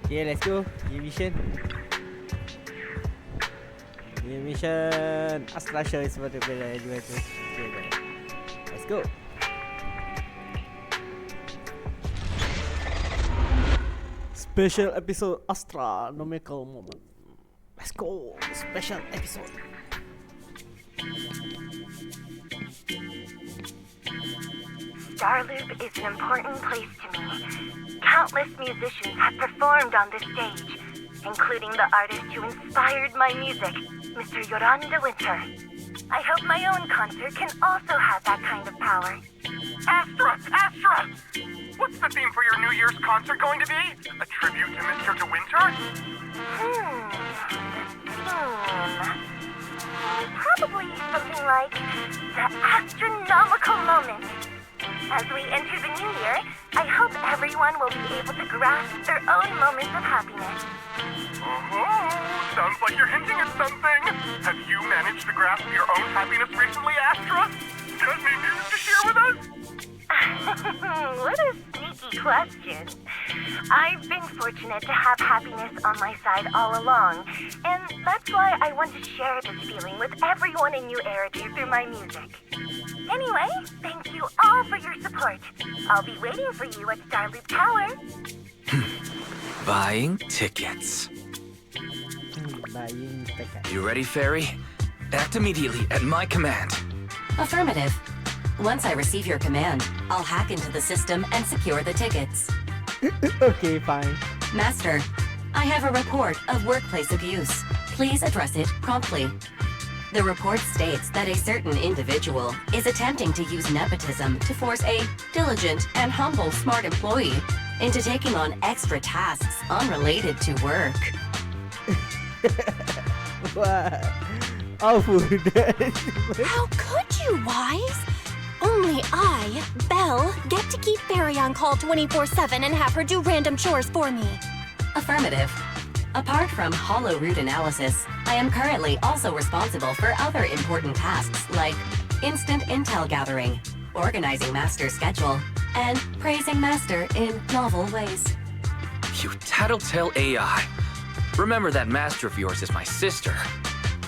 Okay, let's go. New mission. New mission. Astra show is what we're doing. Okay, let's go. Special episode Astra Nomical moment. Let's go. Special episode. Starloop is an important place to me. Countless musicians have performed on this stage, including the artist who inspired my music, Mr. Yoranda Winter. I hope my own concert can also have that kind of power. Astra! What's the theme for your New Year's concert going to be? A tribute to Mr. De Winter? Probably something like the astronomical moment. As we enter the new year, I hope everyone will be able to grasp their own moments of happiness. Sounds like you're hinting at something. Have you managed to grasp your own happiness recently, Astra? Got any news to share with us? What a sneaky question. I've been fortunate to have happiness on my side all along, and that's why I want to share this feeling with everyone in New Eridu through my music. Anyway, thank you all for your support. I'll be waiting for you at Starloop Tower. Buying tickets. Buying tickets. You ready, Fairy? Act immediately at my command. Affirmative. Once I receive your command, I'll hack into the system and secure the tickets. Okay, fine. Master, I have a report of workplace abuse. Please address it promptly. The report states that a certain individual is attempting to use nepotism to force a diligent and humble smart employee into taking on extra tasks unrelated to work. What? Awful. How could you, Wise? Only I, Belle, get to keep Fairy on call 24/7 and have her do random chores for me. Affirmative. Apart from hollow root analysis, I am currently also responsible for other important tasks like instant intel gathering, organizing Master's schedule, and praising Master in novel ways. You tattletale AI. Remember that master of yours is my sister.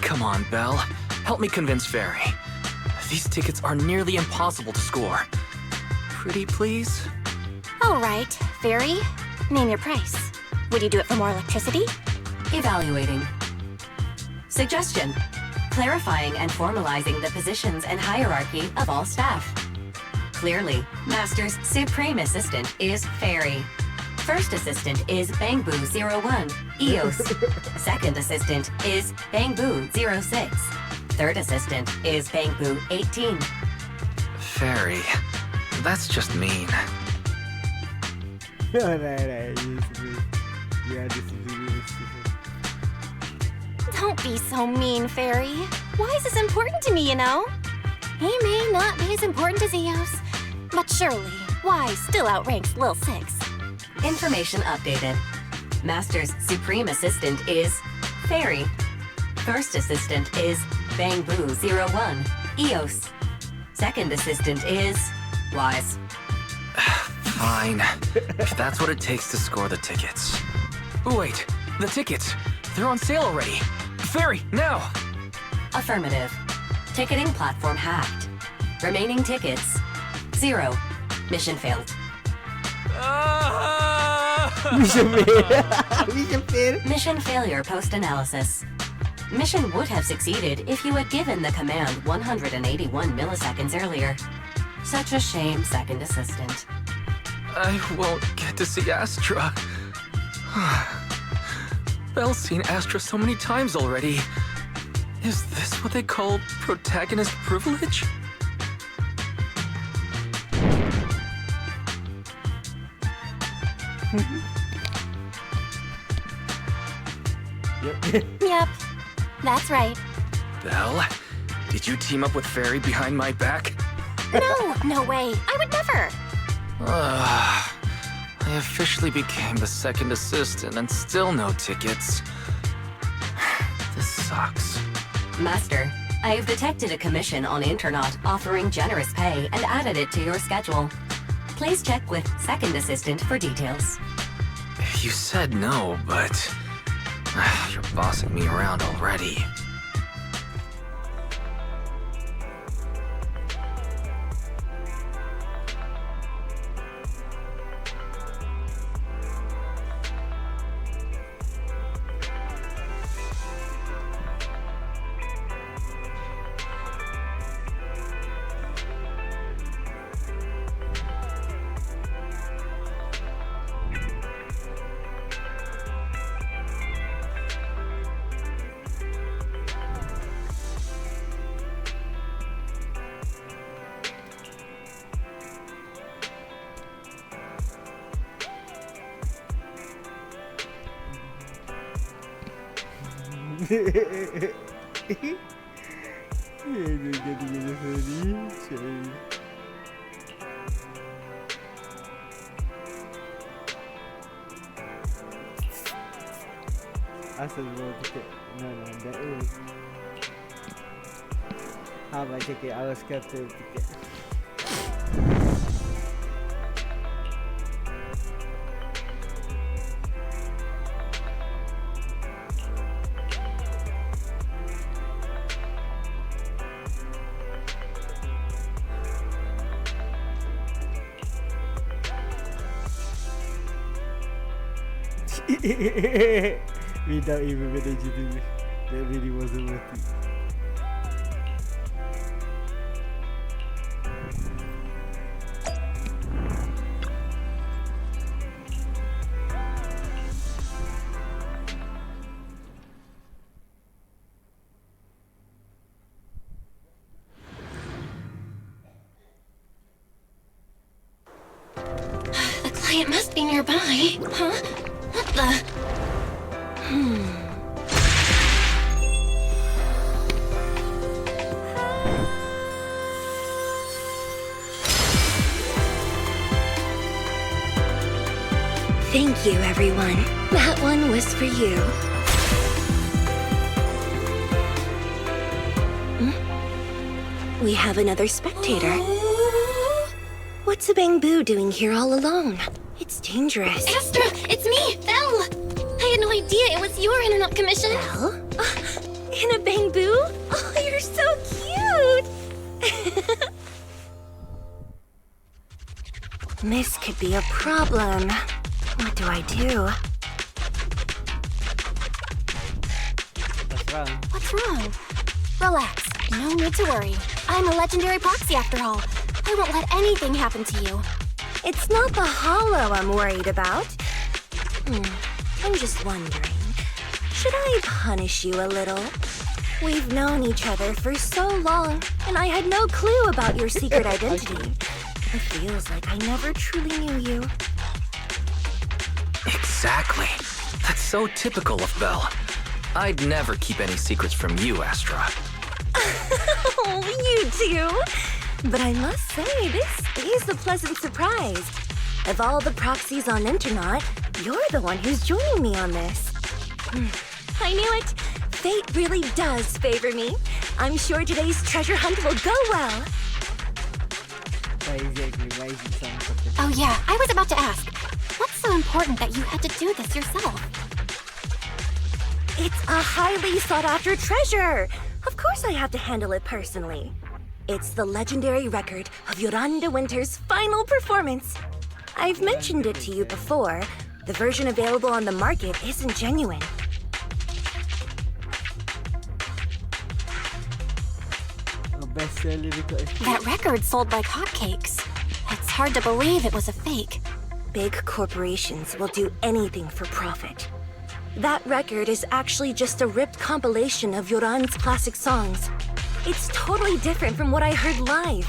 Come on, Belle. Help me convince Fairy. These tickets are nearly impossible to score. Pretty please? All right, Fairy, name your price. Would you do it for more electricity? Evaluating. Suggestion. Clarifying and formalizing the positions and hierarchy of all staff. Clearly, Master's supreme assistant is Fairy. First assistant is Bangboo01, EOS. Second assistant is Bangboo06. Third assistant is Bangboo18. Fairy, that's just mean. Right. Yeah, this is Don't be so mean, Fairy. Wise is important to me, you know. He may not be as important as Eos, but surely Wise still outranks Lil Six. Information updated. Master's supreme assistant is Fairy. First assistant is Bangboo01, EOS. Second assistant is Wise. Fine. If that's what it takes to score the tickets. Wait, the tickets. They're on sale already. Fairy, now! Affirmative. Ticketing platform hacked. Remaining tickets 0. Mission failed. Mission fail. Mission failure post-analysis. Mission would have succeeded if you had given the command 181 milliseconds earlier. Such a shame, second assistant. I won't get to see Astra. Belle's seen Astra so many times already. Is this what they call protagonist privilege? Yep, that's right. Belle, did you team up with Fairy behind my back? No way. I would never. I officially became the second assistant and still no tickets. This sucks. Master, I have detected a commission on Internet offering generous pay and added it to your schedule. Please check with second assistant for details. You said no, but you're bossing me around already. Asal bawa tiket. No, that is. How about ticket? I was captured ticket. Without even managing it, that really wasn't worth it. The client must be nearby. Huh? What the? Thank you, everyone. That one was for you. We have another spectator. What's a bamboo doing here all alone? It's dangerous. Astra, it's me, Belle. I had no idea it was your internet commission. Belle? In a bamboo? Oh, you're so cute! This could be a problem. What do I do? What's wrong? What's wrong? Relax. No need to worry. I'm a legendary proxy after all. I won't let anything happen to you. It's not the hollow I'm worried about. I'm just wondering, should I punish you a little? We've known each other for so long, and I had no clue about your secret identity. It feels like I never truly knew you. Exactly. That's so typical of Belle. I'd never keep any secrets from you, Astra. Oh, you too. But I must say, this is a pleasant surprise. Of all the proxies on Internet, you're the one who's joining me on this. I knew it. Fate really does favor me. I'm sure today's treasure hunt will go well. Why exactly? Why is it so important? Oh yeah, I was about to ask. What's so important that you had to do this yourself? It's a highly sought-after treasure. Of course I have to handle it personally. It's the legendary record of Yolanda Winter's final performance. I've mentioned it to you before. The version available on the market isn't genuine. A bestseller record. That record sold like hotcakes. It's hard to believe it was a fake. Big corporations will do anything for profit. That record is actually just a ripped compilation of Yoran's classic songs. It's totally different from what I heard live.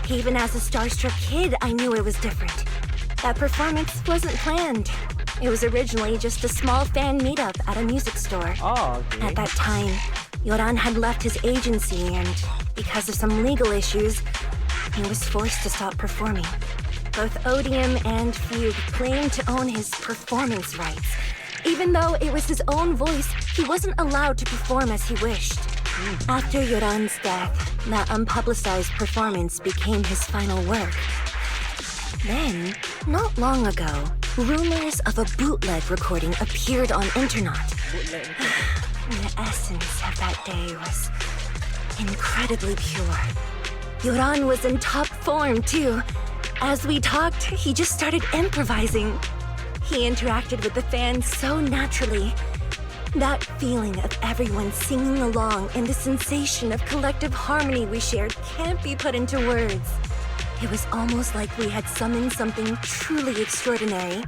Even as a starstruck kid, I knew it was different. That performance wasn't planned. It was originally just a small fan meetup at a music store. Oh, okay. At that time, Yoran had left his agency and, because of some legal issues, he was forced to stop performing. Both Odium and Fugue claimed to own his performance rights. Even though it was his own voice, he wasn't allowed to perform as he wished. After Yoran's death, that unpublicized performance became his final work. Then, not long ago, rumors of a bootleg recording appeared on internet. Bootleg. The essence of that day was incredibly pure. Yoran was in top form, too. As we talked, he just started improvising. He interacted with the fans so naturally. That feeling of everyone singing along and the sensation of collective harmony we shared can't be put into words. It was almost like we had summoned something truly extraordinary.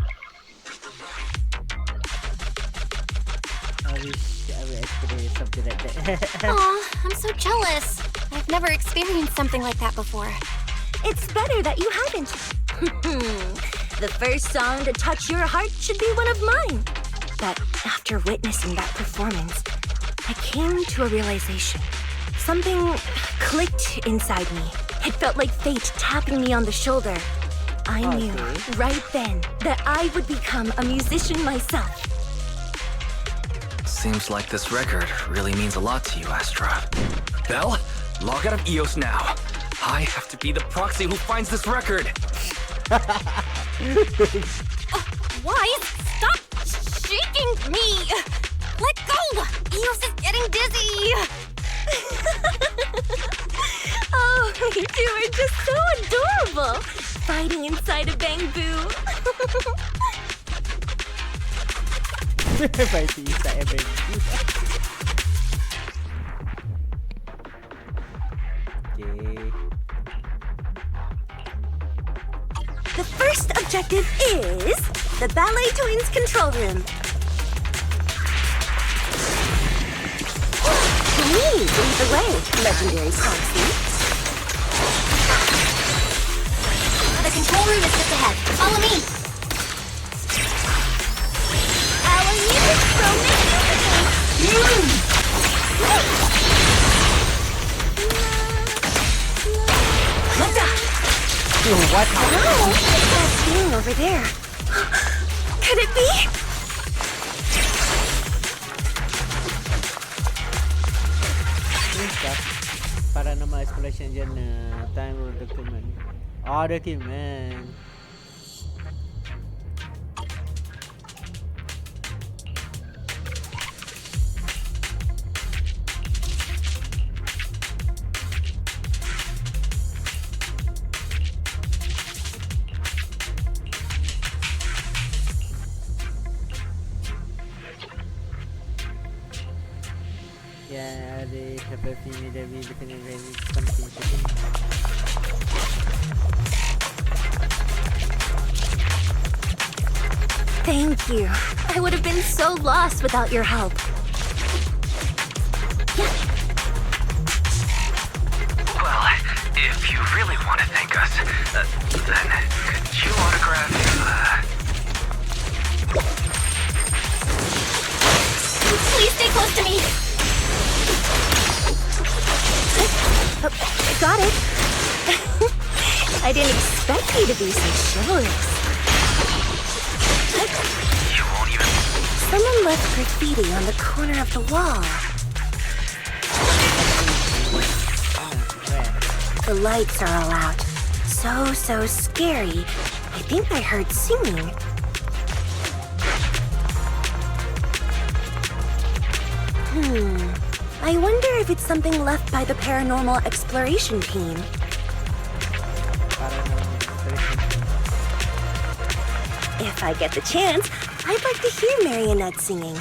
I wish I would experience something like that. Aw, I'm so jealous. I've never experienced something like that before. It's better that you haven't. The first song to touch your heart should be one of mine. But after witnessing that performance, I came to a realization. Something clicked inside me. It felt like fate tapping me on the shoulder. I knew right then that I would become a musician myself. Seems like this record really means a lot to you, Astra. Belle, log out of EOS now. I have to be the proxy who finds this record. Wise, stop shaking me! Let go! Eos is getting dizzy! Oh, you two are just so adorable! Fighting inside a bamboo. Fighting inside a bamboo. Okay. The first objective is the Ballet Twins control room. Please lead the way, legendary proxy. The control room is just ahead. Follow me! Our music so magnificent! What? Oh, what's that thing over there? Could it be? Paranormal exploration journal. Time will document. Oh, document. Yeah, they have a feeling that we can arrange something to do. Thank you. I would have been so lost without your help. Well, if you really want to thank us, then could you autograph Please stay close to me! Got it. I didn't expect you to be so chivalrous. You won't even... Someone left graffiti on the corner of the wall. The lights are all out. So scary. I think I heard singing. I wonder if it's something left by the paranormal exploration team. If I get the chance, I'd like to hear Marionette singing.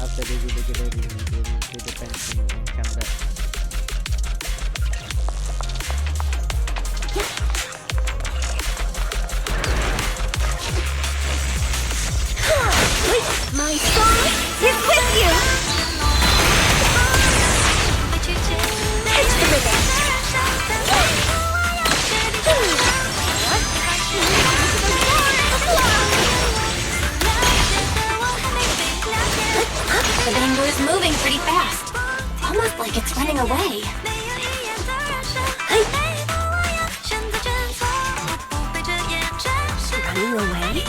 After they do the they depend and come back. My song is with you! Catch the rhythm! like it's running away. Running away?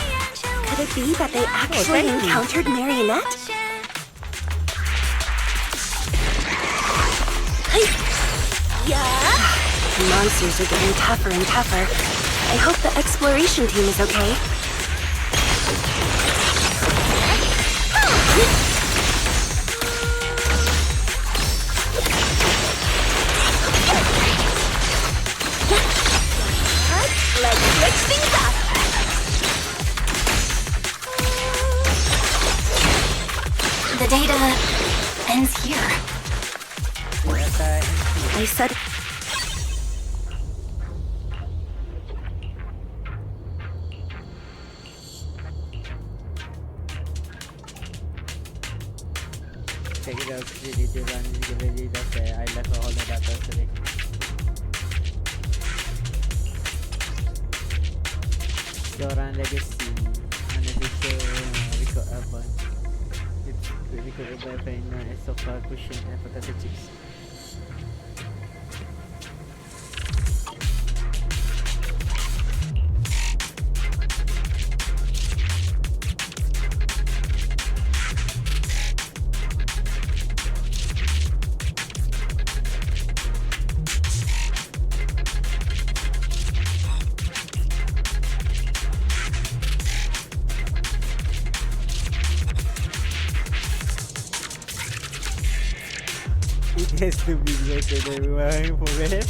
Could it be that they actually encountered Marionette? Yeah. The monsters are getting tougher and tougher. I hope the exploration team is okay. Let's switch things up. The data ends here. I said... Check it out, really to run really that's I left all the data today. Joran Legacy, unofficial record album. It's recorded by a friend known as Sofa Cushion and Fanatics. It has to be better than everyone for it.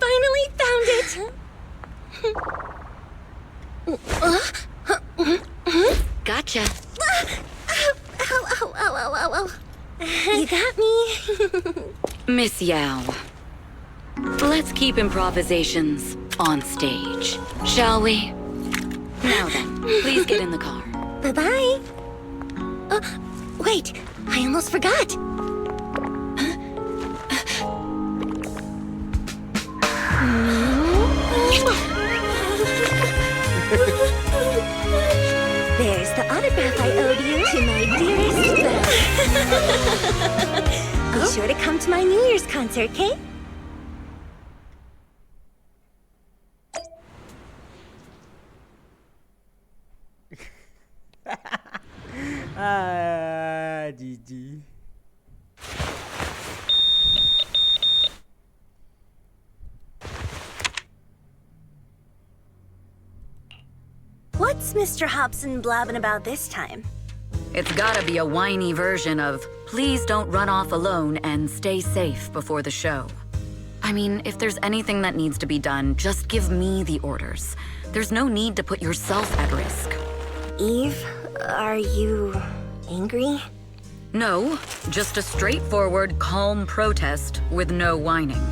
Finally found it! Gotcha. Ow. You got me. Miss Yao. Let's keep improvisations on stage, shall we? Now then, please get in the car. Bye-bye. Wait, I almost forgot. There's the autograph I owed you to my dearest Belle. Be sure to come to my New Year's concert, okay? GG. What's Mr. Hobson blabbing about this time? It's gotta be a whiny version of, please don't run off alone and stay safe before the show. I mean, if there's anything that needs to be done, just give me the orders. There's no need to put yourself at risk. Eve, are you angry? No, just a straightforward, calm protest with no whining.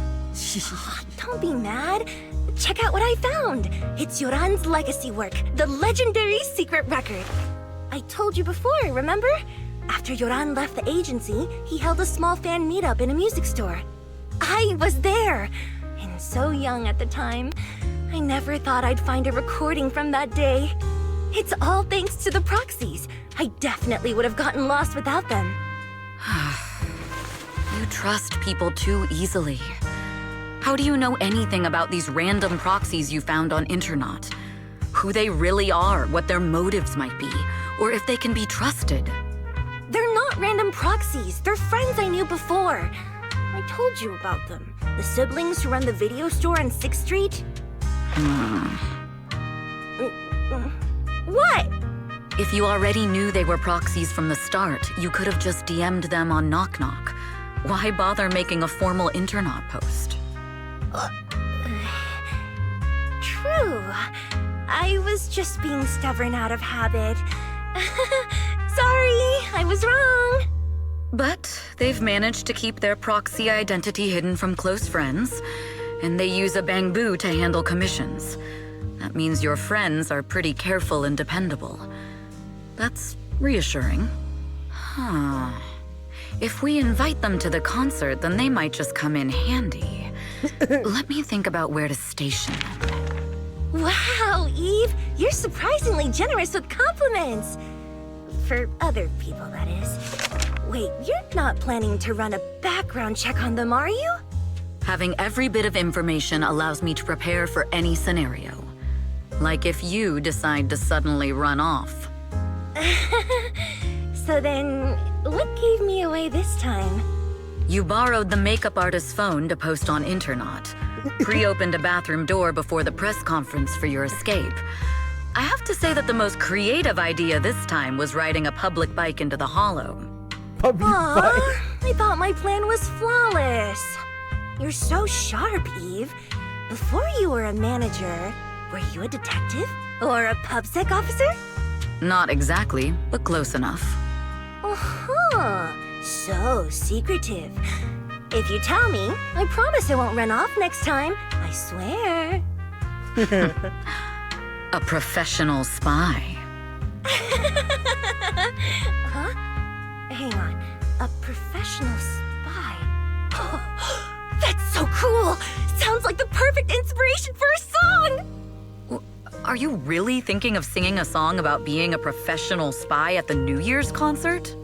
Don't be mad. Check out what I found. It's Yoran's legacy work, the legendary secret record. I told you before, remember? After Yoran left the agency, he held a small fan meetup in a music store. I was there, and so young at the time. I never thought I'd find a recording from that day. It's all thanks to the proxies. I definitely would have gotten lost without them. You trust people too easily. How do you know anything about these random proxies you found on Internet? Who they really are, what their motives might be, or if they can be trusted? They're not random proxies. They're friends I knew before. I told you about them. The siblings who run the video store on 6th Street. What? If you already knew they were proxies from the start, you could have just DM'd them on Knock Knock. Why bother making a formal Internet post? True. I was just being stubborn out of habit. Sorry, I was wrong. But they've managed to keep their proxy identity hidden from close friends, and they use a bangbu to handle commissions. That means your friends are pretty careful and dependable. That's Reassuring. Huh. If we invite them to the concert, then they might just come in handy. Let me think about where to station them. Wow, Eve, you're surprisingly generous with compliments. For other people, that is. Wait, you're not planning to run a background check on them, are you? Having every bit of information allows me to prepare for any scenario. Like if you decide to suddenly run off. So then, what gave me away this time? You borrowed the makeup artist's phone to post on Internet. Pre-opened a bathroom door before the press conference for your escape. I have to say that the most creative idea this time was riding a public bike into the hollow. Aw, I thought my plan was flawless. You're so sharp, Eve. Before you were a manager, were you a detective? Or a PubSec officer? Not exactly, but close enough. Uh-huh. So secretive. If you tell me, I promise I won't run off next time. I swear. A professional spy. Huh? Hang on. A professional spy. That's so cool! Sounds like the perfect inspiration for a song! Are you really thinking of singing a song about being a professional spy at the New Year's concert?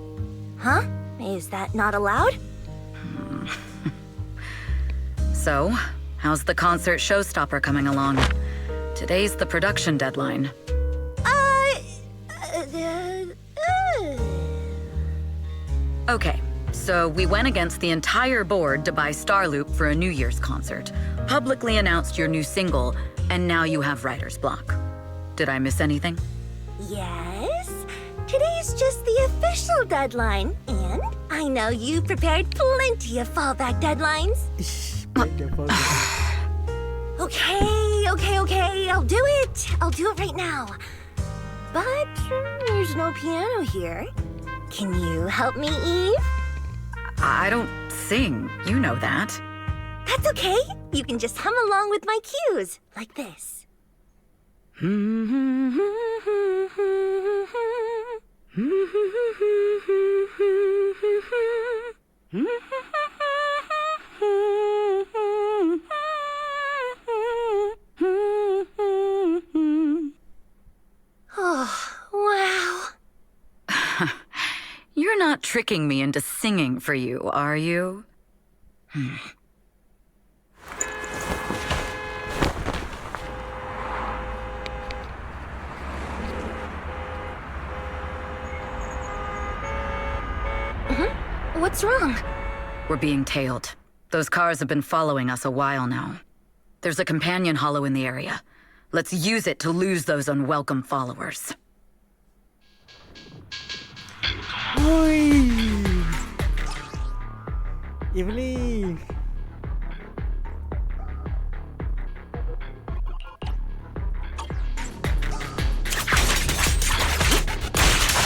Huh? Is that not allowed? So, how's the concert showstopper coming along? Today's the production deadline. Okay, so we went against the entire board to buy Starloop for a New Year's concert, publicly announced your new single, and now you have writer's block. Did I miss anything? Yes. Today's just the official deadline, and I know you prepared plenty of fallback deadlines. Okay, I'll do it. I'll do it right now. But there's no piano here. Can you help me, Eve? I don't sing, you know that. That's okay. You can just hum along with my cues, like this. Oh, wow. You're not tricking me into singing for you, are you? What's wrong? We're being tailed. Those cars have been following us a while now. There's a companion hollow in the area. Let's use it to lose those unwelcome followers. Ui. Evelyn.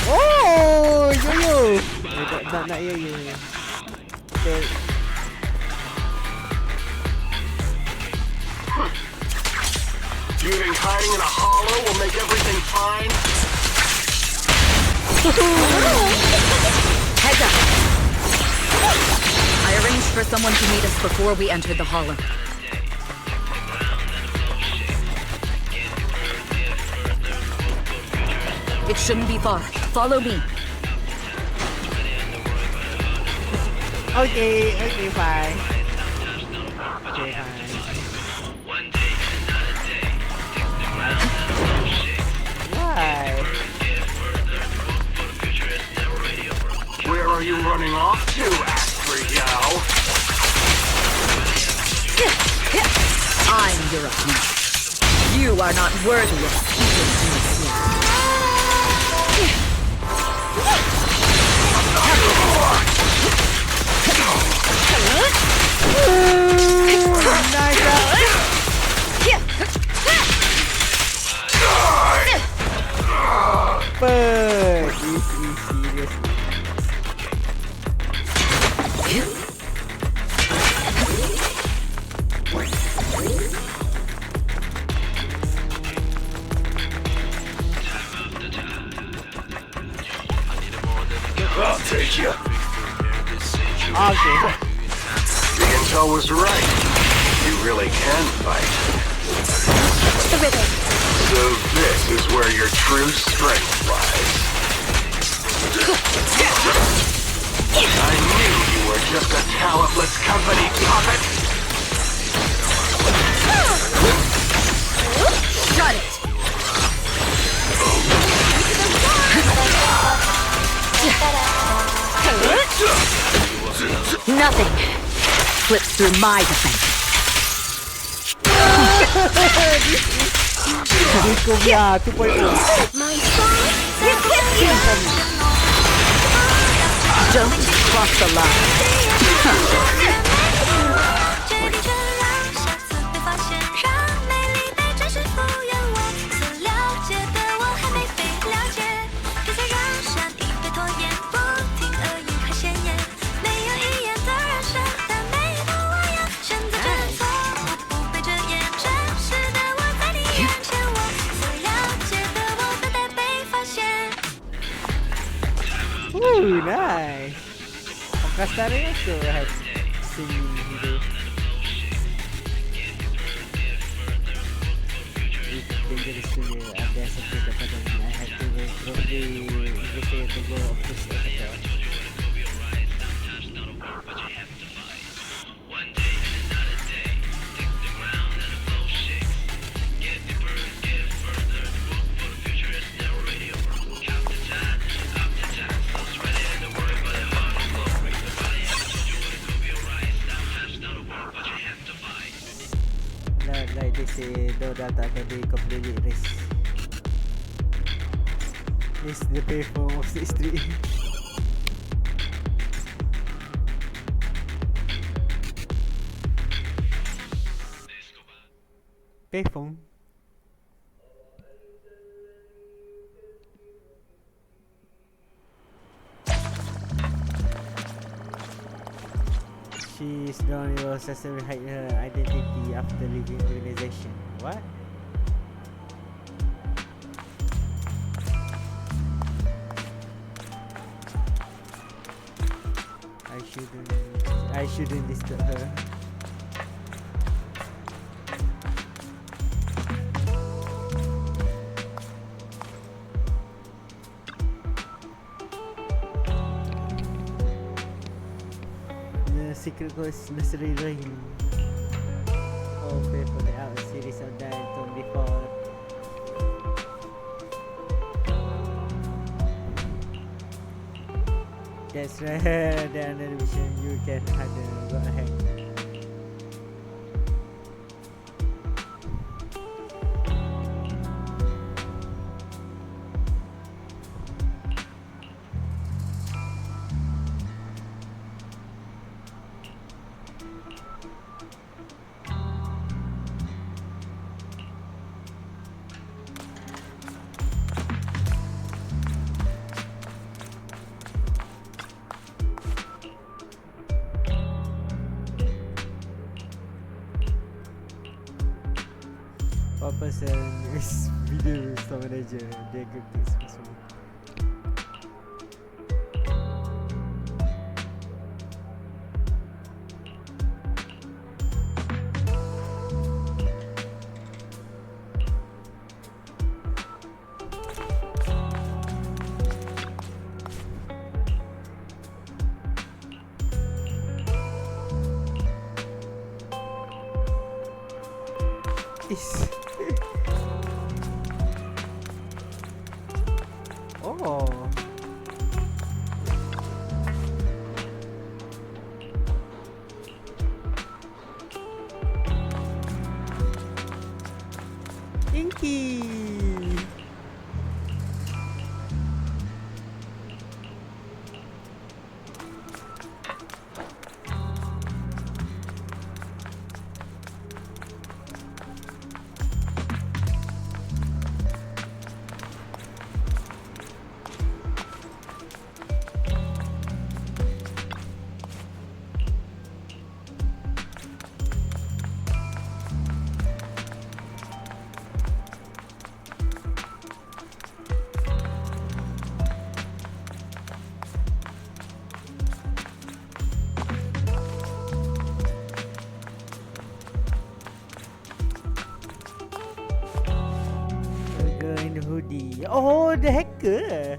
Oh, yo-yo. Nak yo-yo. Okay. Do you think hiding in a hollow will make everything fine? Heads up! I arranged for someone to meet us before we entered the hollow. It shouldn't be far. Follow me. Okay, fine. Okay, fine. Why? Where are you running off to, Astra? I'm your opponent. You are not worthy of speaking to me. But this is serious. Okay. The intel was right. You really can fight. The rhythm. So this is where your true strength lies. I knew you were just a talentless company puppet. Shut it! Nothing slips through my defense. Yeah, 2.0. My song. Don't cross the line. Ooh, nice. Orkestranya tuh have singing gitu. It's dangerous to me. Ada satu dapat dan I have to go from the investigate to go of this hotel. Like they say, no data can be completely erased. It's the payphone of the street. Payphone. She's known to successfully hide her identity after leaving the organization. What? I shouldn't disturb her. Secret Ghost Nursery Rhyme. Oh, pay for the out series of that from before. That's right. The another vision you can have go ahead. What person is video store manager? Dia ketik semua. Is oh. Inky. wearing the hoodie. Oh, the hacker.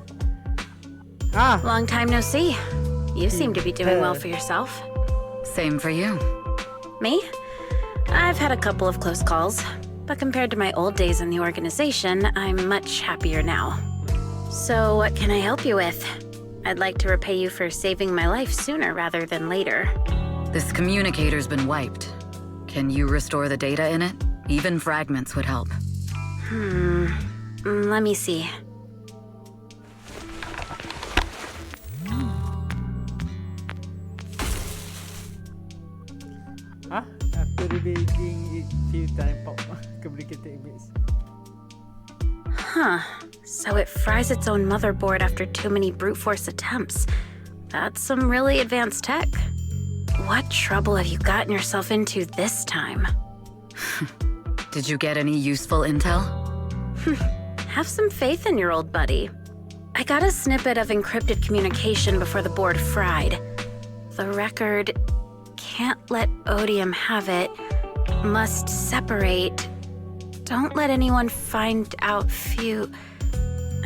Ah, Long time no see. You seem to be doing well for yourself. Same for you. Me? I've had a couple of close calls, but compared to my old days in the organization, I'm much happier now. So what can I help you with? I'd like to repay you for saving my life sooner rather than later. This communicator's been wiped. Can you restore the data in it? Even fragments would help. Let me see. ah, after rebuilding it few times, pop complicated image. Huh. So it fries its own motherboard after too many brute force attempts. That's some really advanced tech. What trouble have you gotten yourself into this time? Did you get any useful intel? Have some faith in your old buddy. I got a snippet of encrypted communication before the board fried. The record can't let Odium have it. Must separate. Don't let anyone find out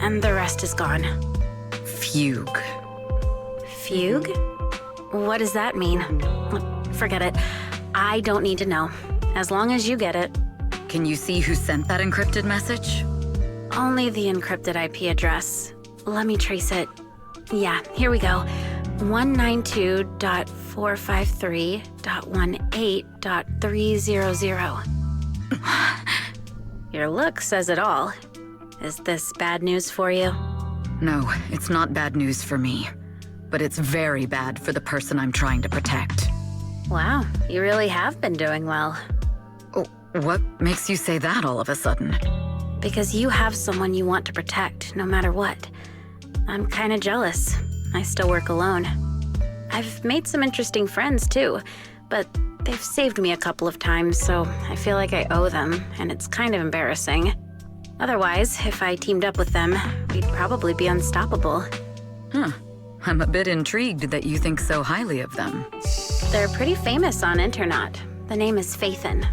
and the rest is gone. Fugue. Fugue? What does that mean? Forget it. I don't need to know. As long as you get it. Can you see who sent that encrypted message? Only the encrypted IP address. Let me trace it. Yeah, here we go. 192.453.18.300. Your look says it all. Is this bad news for you? No, it's not bad news for me. But it's very bad for the person I'm trying to protect. Wow, you really have been doing well. Oh, what makes you say that all of a sudden? Because you have someone you want to protect, no matter what. I'm kinda jealous. I still work alone. I've made some interesting friends, too, but they've saved me a couple of times, so I feel like I owe them, and it's kind of embarrassing. Otherwise, if I teamed up with them, we'd probably be unstoppable. Huh. I'm a bit intrigued that you think so highly of them. They're pretty famous on Internet. The name is Faithin.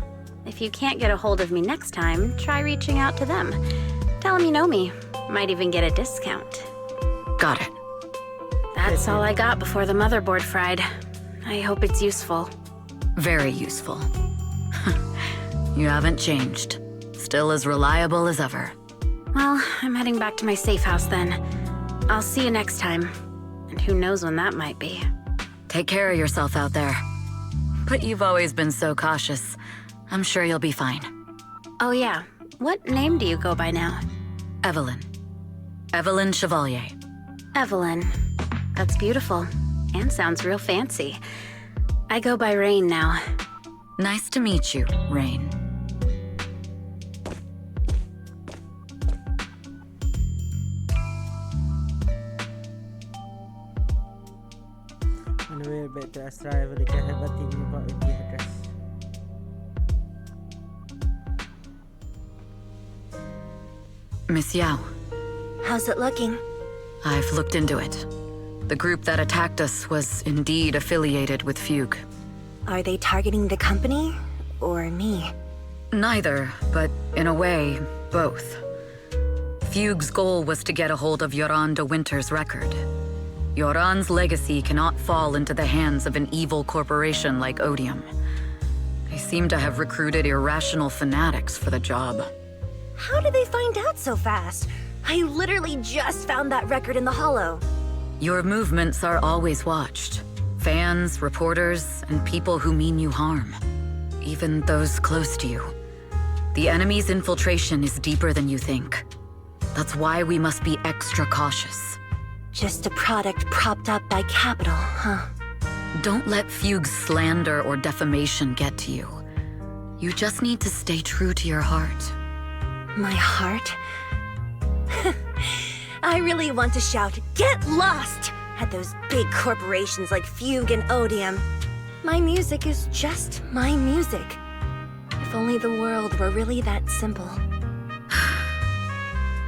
If you can't get a hold of me next time, try reaching out to them. Tell them you know me. Might even get a discount. Got it. That's all I got before the motherboard fried. I hope it's useful. Very useful. You haven't changed. Still as reliable as ever. Well, I'm heading back to my safe house then. I'll see you next time. And who knows when that might be. Take care of yourself out there. But you've always been so cautious. I'm sure you'll be fine. Oh yeah, what name do you go by now? Evelyn. Evelyn Chevalier. Evelyn. That's beautiful. And sounds real fancy. I go by Rain now. Nice to meet you, Rain. Anyway, back to Astra, I really care about thinking about the address. Miss Yao, How's it looking? I've looked into it. The group that attacked us was indeed affiliated with Fugue. Are they targeting the company or me? Neither, but in a way, both. Fugue's goal was to get a hold of Yoran de Winter's record. Yoran's legacy cannot fall into the hands of an evil corporation like Odium. They seem to have recruited irrational fanatics for the job. How did they find out so fast? I literally just found that record in the hollow. Your movements are always watched. Fans, reporters, and people who mean you harm. Even those close to you. The enemy's infiltration is deeper than you think. That's why we must be extra cautious. Just a product propped up by capital, huh? Don't let Fugue's slander or defamation get to you. You just need to stay true to your heart. My heart? I really want to shout, "Get lost!" at those big corporations like Fugue and Odium. My music is just my music. If only the world were really that simple.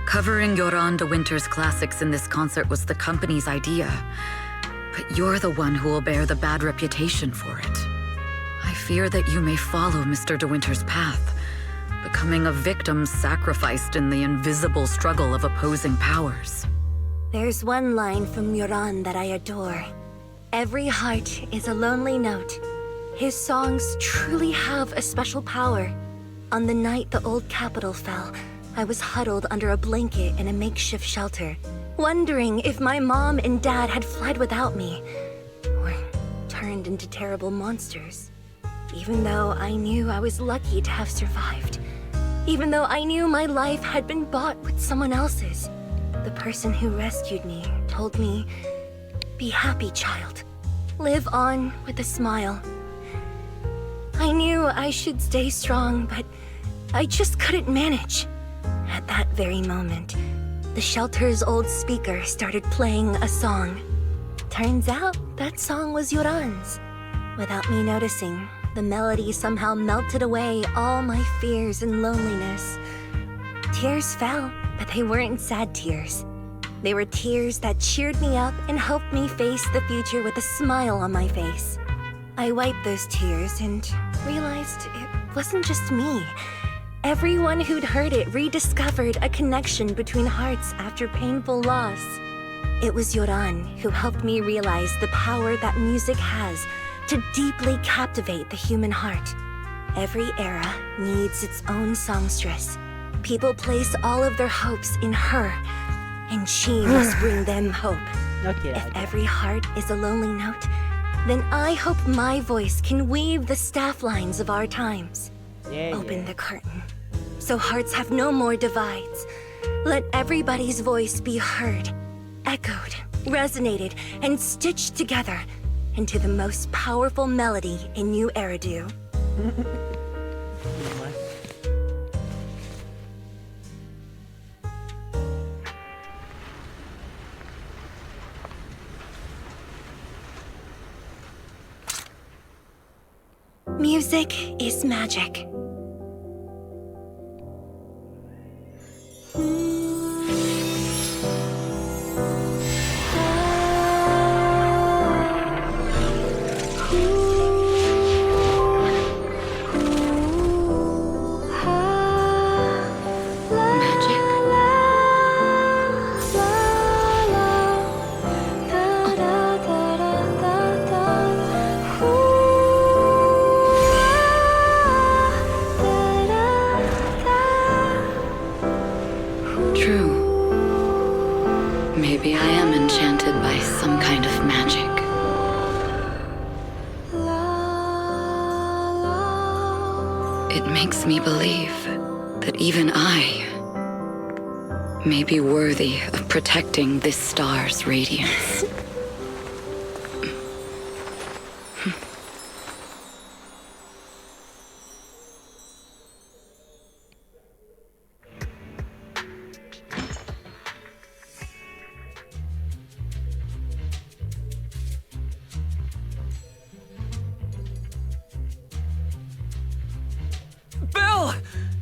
Covering Yoran de Winter's classics in this concert was the company's idea. But you're the one who will bear the bad reputation for it. I fear that you may follow Mr. de Winter's path, become becoming a victim sacrificed in the invisible struggle of opposing powers. There's one line from Yoran that I adore. Every heart is a lonely note. His songs truly have a special power. On the night the old capital fell, I was huddled under a blanket in a makeshift shelter, wondering if my mom and dad had fled without me, or turned into terrible monsters. Even though I knew I was lucky to have survived. Even though I knew my life had been bought with someone else's. The person who rescued me told me, "Be happy, child. Live on with a smile." I knew I should stay strong, but I just couldn't manage. At that very moment, the shelter's old speaker started playing a song. Turns out, that song was Yoran's. Without me noticing, the melody somehow melted away all my fears and loneliness. Tears fell, but they weren't sad tears. They were tears that cheered me up and helped me face the future with a smile on my face. I wiped those tears and realized it wasn't just me. Everyone who'd heard it rediscovered a connection between hearts after painful loss. It was Yoran who helped me realize the power that music has to deeply captivate the human heart. Every era needs its own songstress. People place all of their hopes in her, and she must bring them hope. Okay. If every heart is a lonely note, then I hope my voice can weave the staff lines of our times. Open the curtain, so hearts have no more divides. Let everybody's voice be heard, echoed, resonated, and stitched together into the most powerful melody in New Eridu. Music is magic. Maybe I am enchanted by some kind of magic. It makes me believe that even I may be worthy of protecting this star's radiance.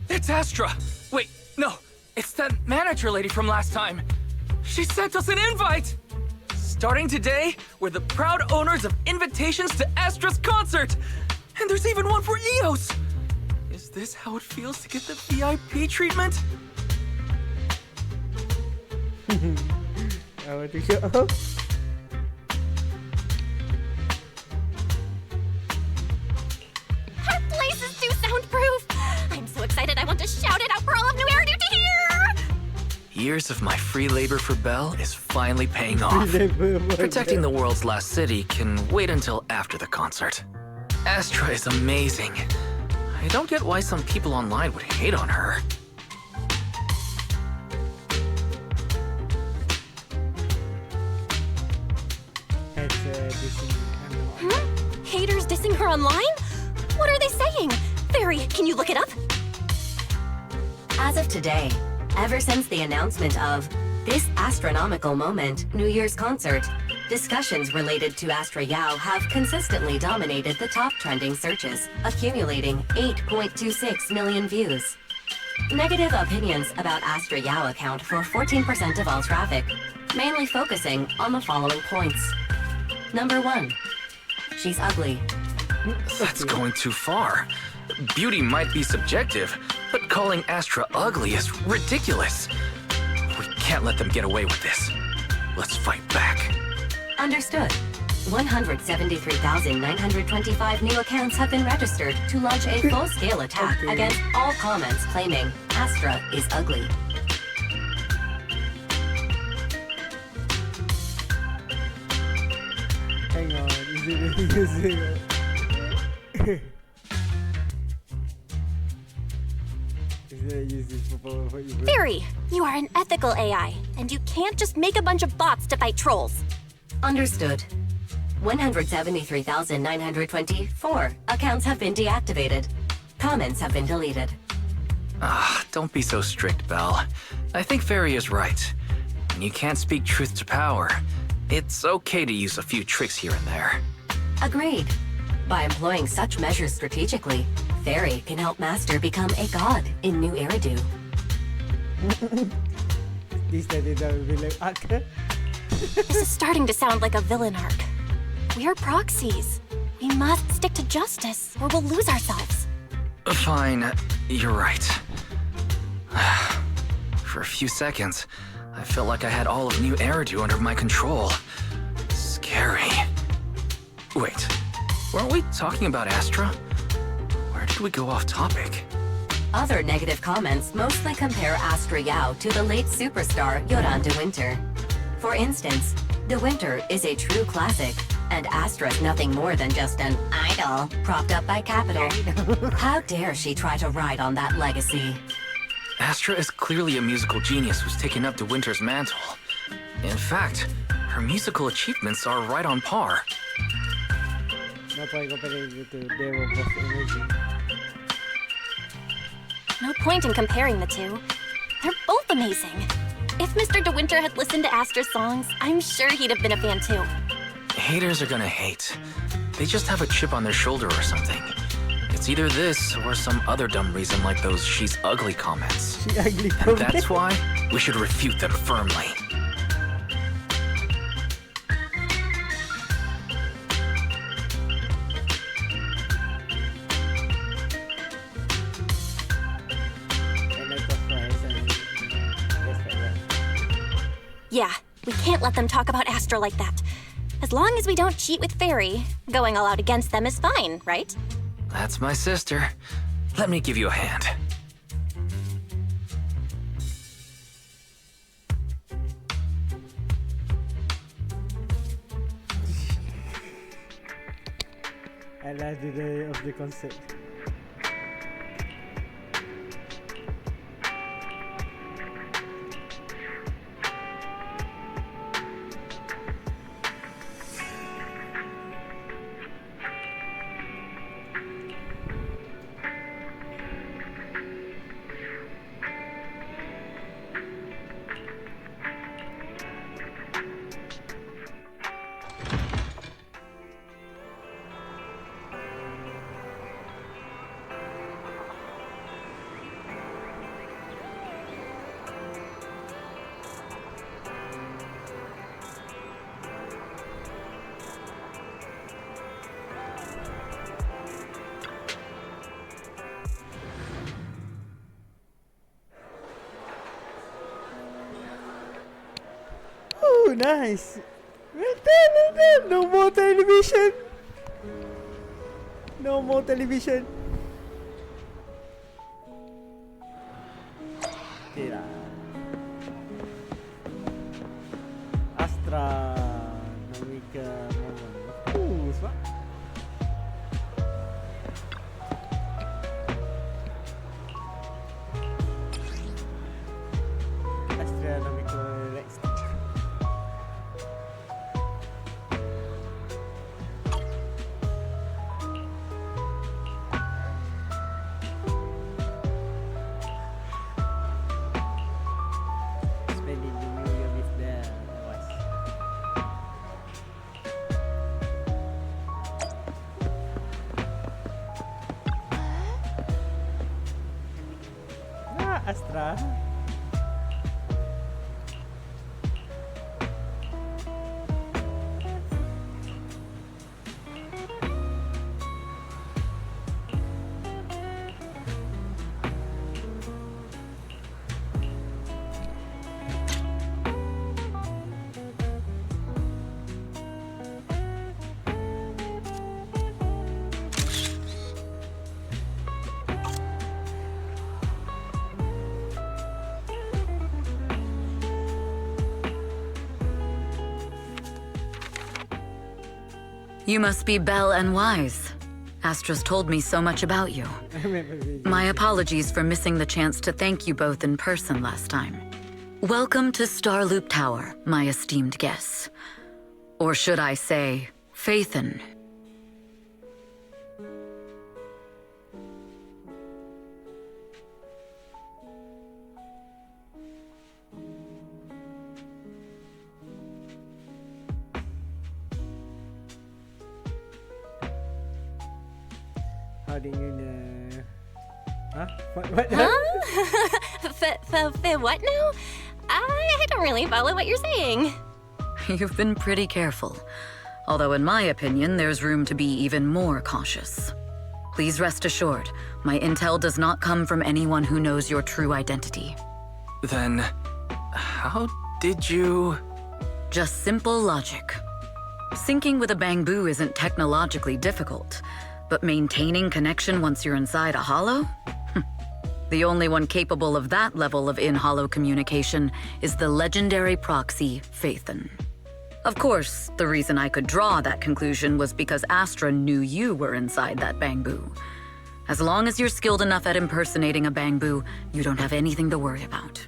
It's Astra! Wait, no, it's that manager lady from last time. She sent us an invite! Starting today, we're the proud owners of invitations to Astra's concert! And there's even one for EOS! Is this how it feels to get the VIP treatment? I want to show up. Our place is too soundproof! I'm so excited I want to shout it out for all of New Eridu to hear! Years of my free labor for Belle is finally paying off. Protecting the world's last city can wait until after the concert. Astra is amazing. I don't get why some people online would hate on her. Haters dissing her online? What are they saying? Fairy, can you look it up? As of today, ever since the announcement of this astronomical moment New Year's concert, discussions related to Astra Yao have consistently dominated the top trending searches, accumulating 8.26 million views. Negative opinions about Astra Yao account for 14% of all traffic, mainly focusing on the following points. Number 1. She's ugly. That's going too far. Beauty might be subjective, But calling Astra ugly is ridiculous. We can't let them get away with this. Let's fight back. Understood. 173,925 new accounts have been registered to launch a full-scale attack against all comments claiming Astra is ugly. Hang on, is it really using it? Is it using for evil? Fairy, you are an ethical AI, and you can't just make a bunch of bots to fight trolls. Understood. 173,924 accounts have been deactivated. Comments have been deleted. Don't be so strict, Belle. I think Fairy is right. When you can't speak truth to power, it's okay to use a few tricks here and there. Agreed. By employing such measures strategically, Fairy can help Master become a god in New Eridu. This started out with like arc. This is starting to sound like a villain arc. We're proxies. We must stick to justice, or we'll lose ourselves. Fine, you're right. For a few seconds, I felt like I had all of New Eridu under my control. Scary. Wait, weren't we talking about Astra? Where did we go off topic? Other negative comments mostly compare Astra Yao to the late superstar Yoran de Winter. For instance, De Winter is a true classic, and Astra's nothing more than just an idol propped up by capital. How dare she try to ride on that legacy? Astra is clearly a musical genius who's taken up De Winter's mantle. In fact, her musical achievements are right on par. No point comparing it to Dewa Buff Energy. No point in comparing the two. They're both amazing. If Mr. De Winter had listened to Astra's songs, I'm sure he'd have been a fan too. Haters are gonna hate. They just have a chip on their shoulder or something. It's either this or some other dumb reason like those "she's ugly" comments. She ugly And comment. that's why we should refute them firmly. And I surprise and just like that. Yeah, we can't let them talk about Astra like that. As long as we don't cheat with Fairy, going all out against them is fine, right? That's my sister. Let me give you a hand. I love the day of the concept. Oh, nice. Well done, well done. No more television. No more television. Okay lah. Astra Nomical moment. Ooh, sebab Astra Nomical Rex. Spending the new year with them was Astra. You must be Belle and Wise. Astra's told me so much about you. I remember reading. My apologies for missing the chance to thank you both in person last time. Welcome to Starloop Tower, my esteemed guests. Or should I say, Faithen. How do you know? Huh? What? What now? I don't really follow what you're saying. You've been pretty careful. Although in my opinion, there's room to be even more cautious. Please rest assured, my intel does not come from anyone who knows your true identity. Then, how did you... Just simple logic. Syncing with a bamboo isn't technologically difficult, but maintaining connection once you're inside a hollow? The only one capable of that level of in-hollow communication is the legendary proxy, Faithen. Of course, the reason I could draw that conclusion was because Astra knew you were inside that bamboo. As long as you're skilled enough at impersonating a bamboo, you don't have anything to worry about.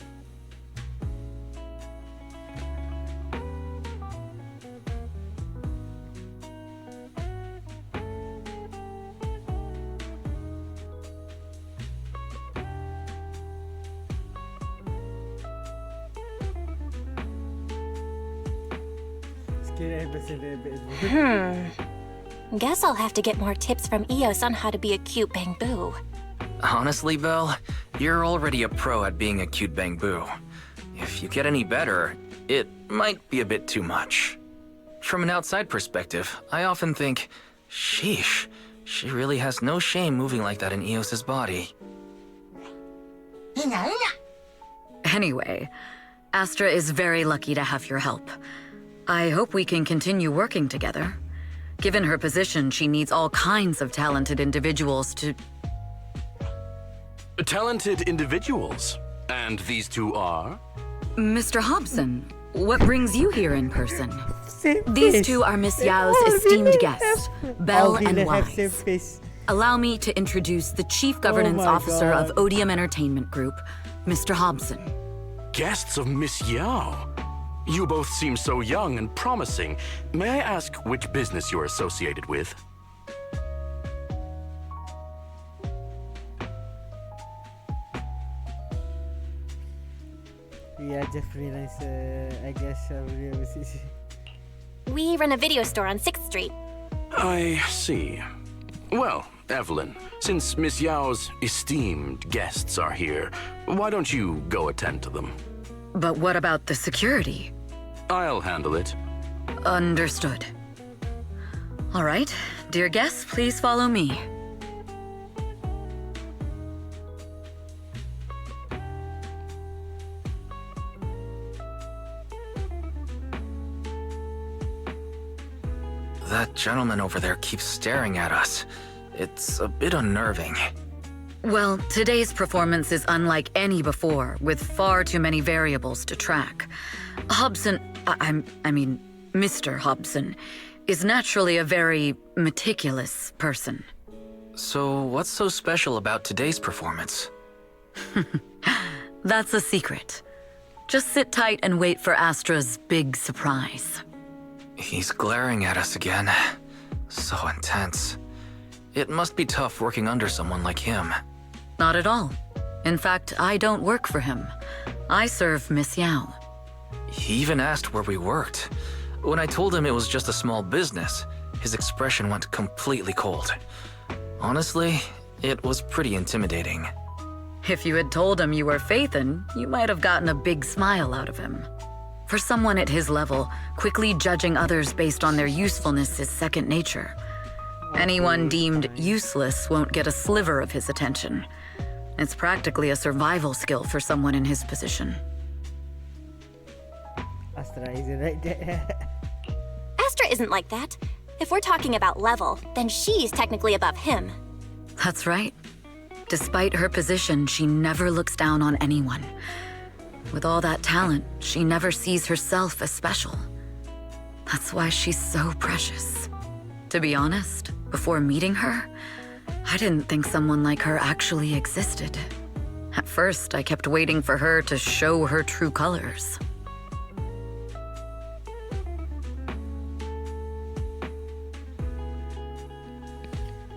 Guess I'll have to get more tips from Eos on how to be a cute bamboo. Honestly, Belle, you're already a pro at being a cute bamboo. If you get any better, it might be a bit too much. From an outside perspective, I often think, sheesh, she really has no shame moving like that in Eos's body. Anyway, Astra is very lucky to have your help. I hope we can continue working together. Given her position, she needs all kinds of talented individuals to... Talented individuals? And these two are? Mr. Hobson, what brings you here in person? Same These face. two are Miss They Yao's all esteemed really guests, have- Belle all and really have same Wise. face. Allow me to introduce the Chief Governance my Officer of God. Odium Entertainment Group, Mr. Hobson. Guests of Miss Yao. You both seem so young and promising. May I ask which business you're associated with? Yeah, just realized, I guess We run a video store on 6th Street. I see. Well, Evelyn, since Miss Yao's esteemed guests are here, why don't you go attend to them? But what about the security? I'll handle it. Understood. All right, dear guests, please follow me. That gentleman over there keeps staring at us. It's a bit unnerving. Well, today's performance is unlike any before, with far too many variables to track. Hobson, I mean, Mr. Hobson, is naturally a very meticulous person. So what's so special about today's performance? That's a secret. Just sit tight and wait for Astra's big surprise. He's glaring at us again. So intense. It must be tough working under someone like him. Not at all. In fact, I don't work for him. I serve Miss Yao. He even asked where we worked. When I told him it was just a small business, his expression went completely cold. Honestly, it was pretty intimidating. If you had told him you were Faithen, you might have gotten a big smile out of him. For someone at his level, quickly judging others based on their usefulness is second nature. Anyone deemed useless won't get a sliver of his attention. It's practically a survival skill for someone in his position. Astra is right there. Astra isn't like that. If we're talking about level, then she's technically above him. That's right. Despite her position, she never looks down on anyone. With all that talent, she never sees herself as special. That's why she's so precious. To be honest, before meeting her, I didn't think someone like her actually existed. At first, I kept waiting for her to show her true colors.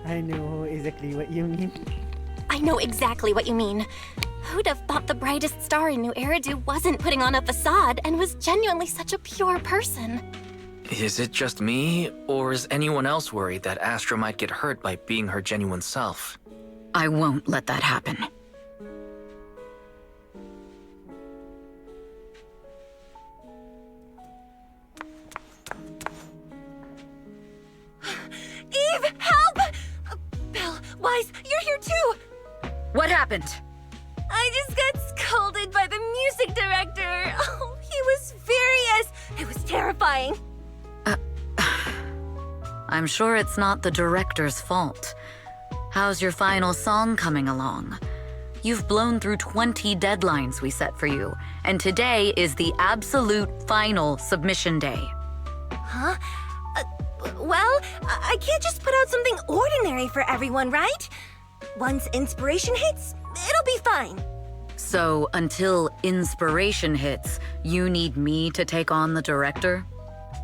I know exactly what you mean. I know exactly what you mean. Who'd have thought the brightest star in New Eridu wasn't putting on a facade and was genuinely such a pure person? Is it just me, or is anyone else worried that Astra might get hurt by being her genuine self? I won't let that happen. Eve, help! Belle, Wise, you're here too! What happened? I just got scolded by the music director. Oh, he was furious. It was terrifying. I'm sure it's not the director's fault. How's your final song coming along? You've blown through 20 deadlines we set for you, and today is the absolute final submission day. Huh? Well, I can't just put out something ordinary for everyone, right? Once inspiration hits, it'll be fine. So, until inspiration hits, you need me to take on the director?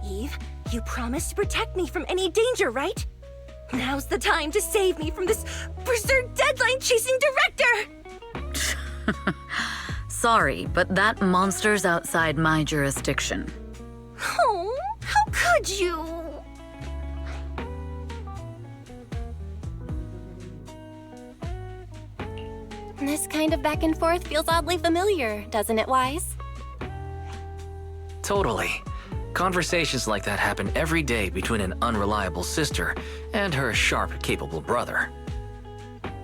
Eve, you promised to protect me from any danger, right? Now's the time to save me from this berserk deadline-chasing director! Sorry, but that monster's outside my jurisdiction. Oh, how could you? This kind of back and forth feels oddly familiar, doesn't it, Wise? Totally. Conversations like that happen every day between an unreliable sister and her sharp, capable brother.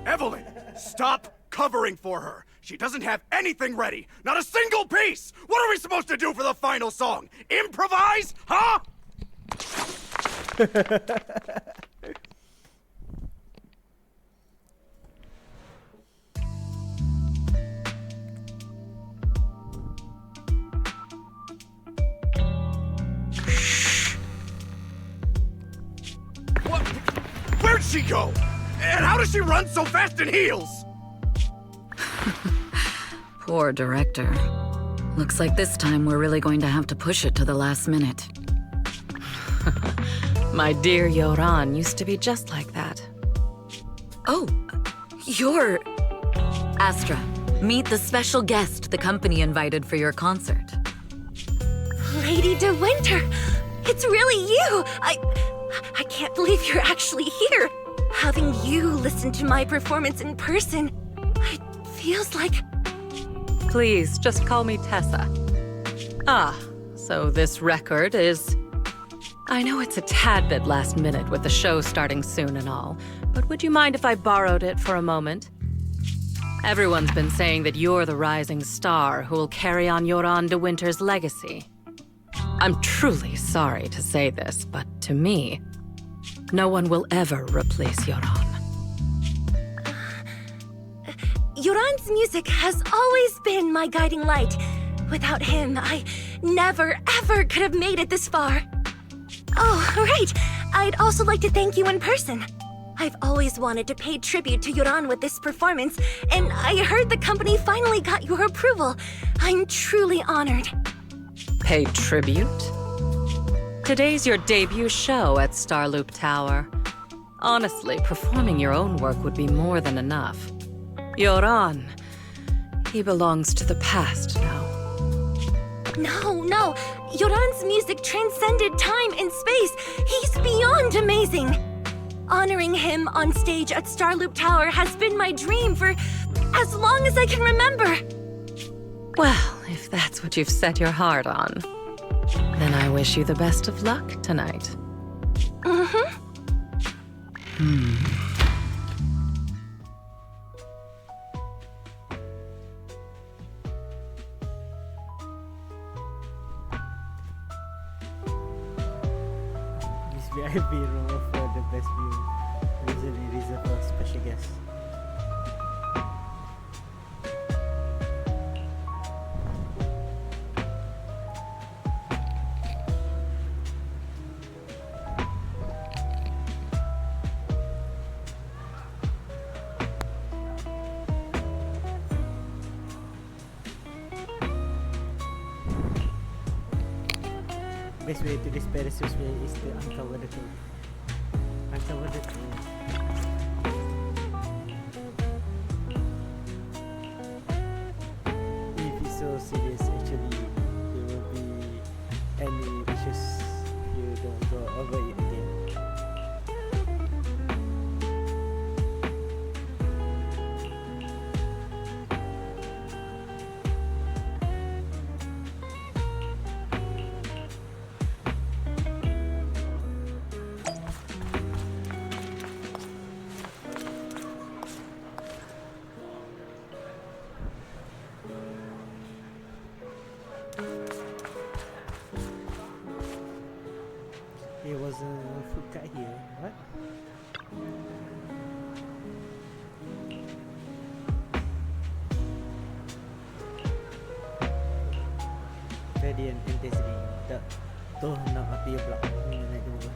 Evelyn, stop covering for her. She doesn't have anything ready. Not a single piece. What are we supposed to do for the final song? Improvise? Huh? What? Where'd she go? And how does she run so fast in heels? Poor director. Looks like this time we're really going to have to push it to the last minute. My dear Yoran used to be just like that. Oh, you're... Astra, meet the special guest the company invited for your concert. Lady De Winter, it's really you! I can't believe you're actually here. Having you listen to my performance in person, it feels like... Please, just call me Tessa. Ah, so this record is... I know it's a tad bit last minute with the show starting soon and all, but would you mind if I borrowed it for a moment? Everyone's been saying that you're the rising star who will carry on Yoran De Winter's legacy. I'm truly sorry to say this, but to me, no one will ever replace Yoran. Yoran's music has always been my guiding light. Without him, I never, ever could have made it this far. Oh, right. I'd also like to thank you in person. I've always wanted to pay tribute to Yoran with this performance, and I heard the company finally got your approval. I'm truly honored. Pay tribute? Today's your debut show at Starloop Tower. Honestly, performing your own work would be more than enough. Yoran, he belongs to the past now. No. Yoran's music transcended time and space. He's beyond amazing. Honoring him on stage at Starloop Tower has been my dream for as long as I can remember. Well, if that's what you've set your heart on, then I wish you the best of luck tonight. This VIP room for the best view. Usually reserved for special guests. Best way to despair is to uncover the truth. Uncover the truth. If it's so serious, actually, there will be any issues. You don't go over it again. There was a food cart here. What? Radiant intensity. Tuh nak api pula. Ni naik dulu.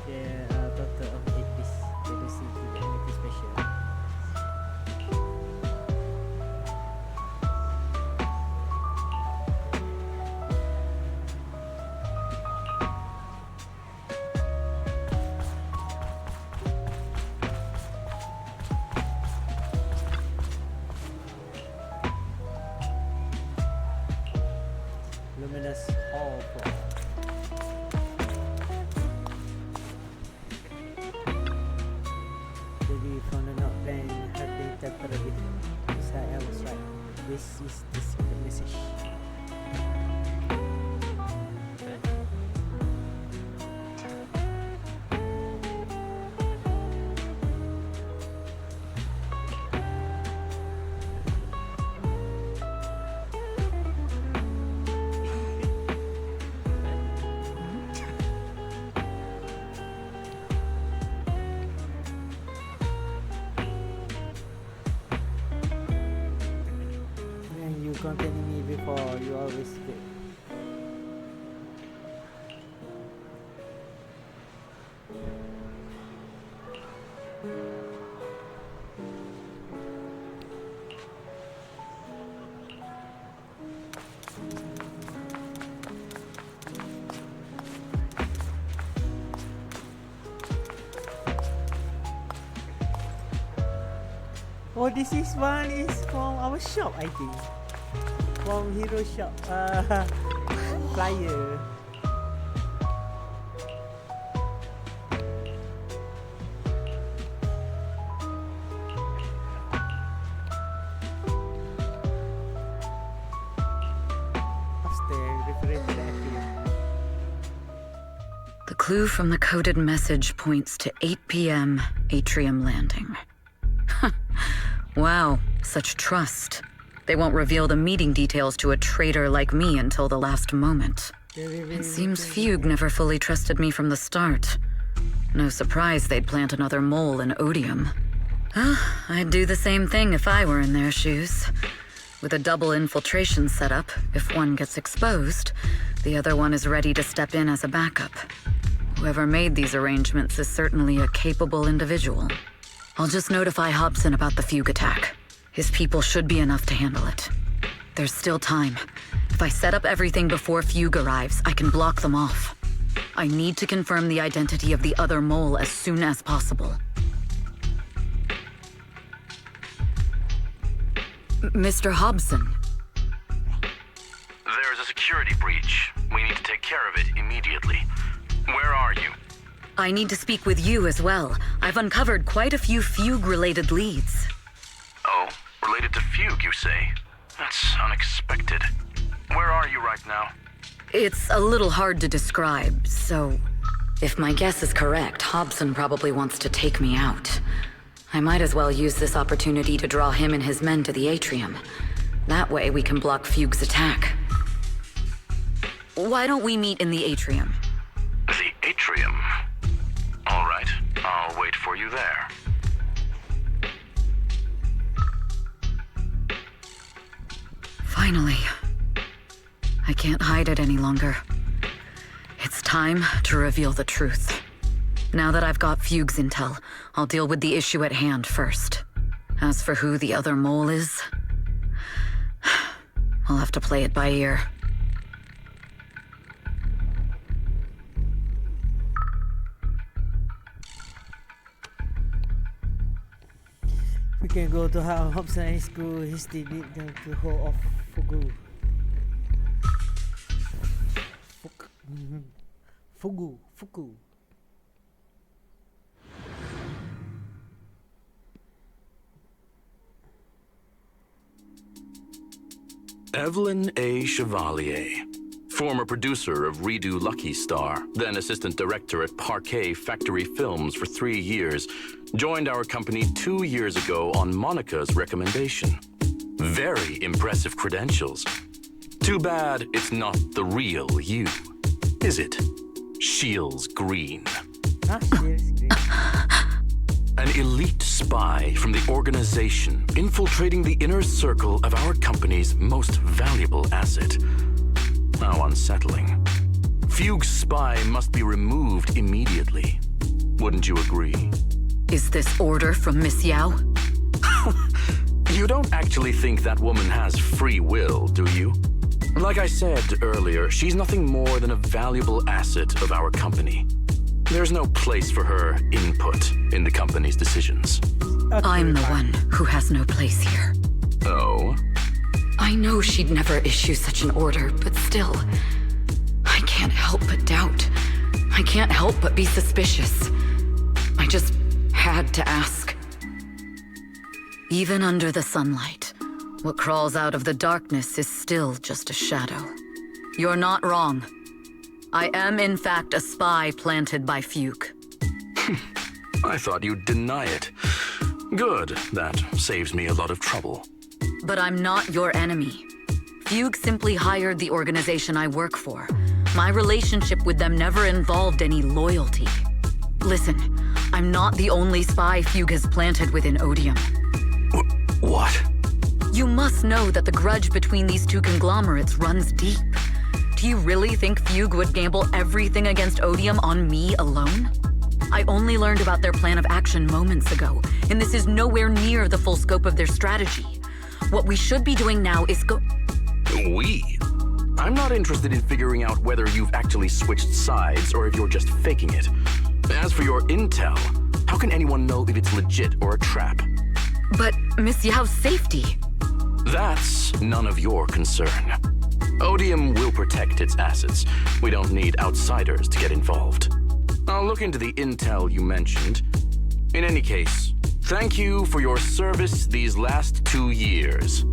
Yeah, total of 8 piece. Let us see if we can make it special. Luminous Hall Pro. Maybe from the not playing had been temporary. So I was right. This is the secret message. When you contact me before, you always get. Oh, this is one is from our shop, I think. From Hero Shop. Flyer. Upstairs, referring to the Ethereal. The clue from the coded message points to 8 p.m. Atrium Landing. Wow, such trust. They won't reveal the meeting details to a traitor like me until the last moment. It seems Fugue never fully trusted me from the start. No surprise they'd plant another mole in Odium. I'd do the same thing if I were in their shoes. With a double infiltration setup, if one gets exposed, the other one is ready to step in as a backup. Whoever made these arrangements is certainly a capable individual. I'll just notify Hobson about the Fugue attack. His people should be enough to handle it. There's still time. If I set up everything before Fugue arrives, I can block them off. I need to confirm the identity of the other mole as soon as possible. Mr. Hobson. There's a security breach. We need to take care of it immediately. Where are you? I need to speak with you as well. I've uncovered quite a few Fugue-related leads. Oh, related to Fugue, you say? That's unexpected. Where are you right now? It's a little hard to describe, so... If my guess is correct, Hobson probably wants to take me out. I might as well use this opportunity to draw him and his men to the Atrium. That way we can block Fugue's attack. Why don't we meet in the Atrium? The Atrium? All right, I'll wait for you there. Finally. I can't hide it any longer. It's time to reveal the truth. Now that I've got Fugue's intel, I'll deal with the issue at hand first. As for who the other mole is, I'll have to play it by ear. We can go to Hobson High School history down to Hall of Fugu. Fugu. Evelyn A. Chevalier, former producer of Redo Lucky Star, then assistant director at Parquet Factory Films for 3 years, joined our company 2 years ago on Monica's recommendation. Very impressive credentials. Too bad it's not the real you, is it? Shields Green. Shields Green. An elite spy from the organization infiltrating the inner circle of our company's most valuable asset. How unsettling. Fugue's spy must be removed immediately. Wouldn't you agree? Is this order from Miss Yao? You don't actually think that woman has free will, do you? Like I said earlier, she's nothing more than a valuable asset of our company. There's no place for her input in the company's decisions. I'm the one who has no place here. Oh? I know she'd never issue such an order, but still, I can't help but doubt. I can't help but be suspicious. I just had to ask. Even under the sunlight, what crawls out of the darkness is still just a shadow. You're not wrong. I am, in fact, a spy planted by Fugue. I thought you'd deny it. Good. That saves me a lot of trouble. But I'm not your enemy. Fugue simply hired the organization I work for. My relationship with them never involved any loyalty. Listen, I'm not the only spy Fugue has planted within Odium. What? You must know that the grudge between these two conglomerates runs deep. Do you really think Fugue would gamble everything against Odium on me alone? I only learned about their plan of action moments ago, and this is nowhere near the full scope of their strategy. What we should be doing now is We? I'm not interested in figuring out whether you've actually switched sides or if you're just faking it. As for your intel, how can anyone know if it's legit or a trap? But Miss Yao's safety... That's none of your concern. Odium will protect its assets. We don't need outsiders to get involved. I'll look into the intel you mentioned. In any case, thank you for your service these last 2 years.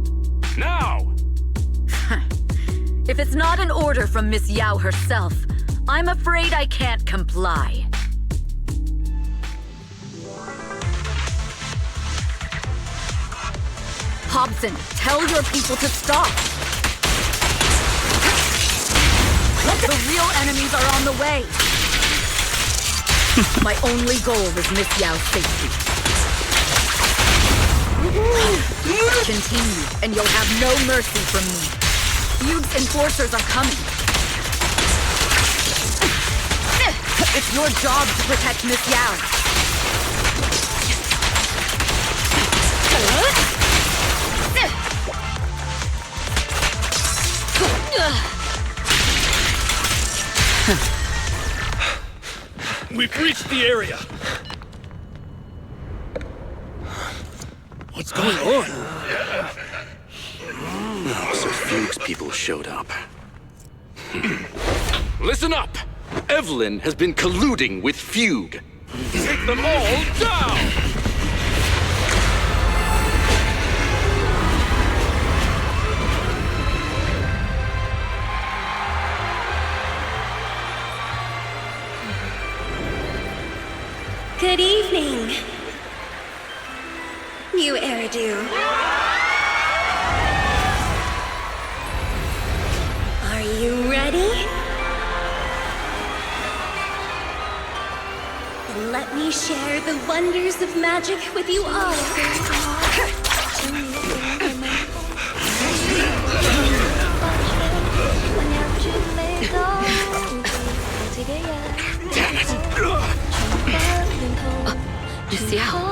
Now! If it's not an order from Miss Yao herself, I'm afraid I can't comply. Hobson, tell your people to stop! The real enemies are on the way! My only goal is Miss Yao's safety. Continue, and you'll have no mercy from me. Fugue's enforcers are coming. It's your job to protect Miss Yao. We've reached the area. What's going on? Oh, so Fugue's people showed up. Listen up! Evelyn has been colluding with Fugue. Take them all down! Good evening, new Eridu. Are you ready? Then let me share the wonders of magic with you all. Damn it! Miss Yao.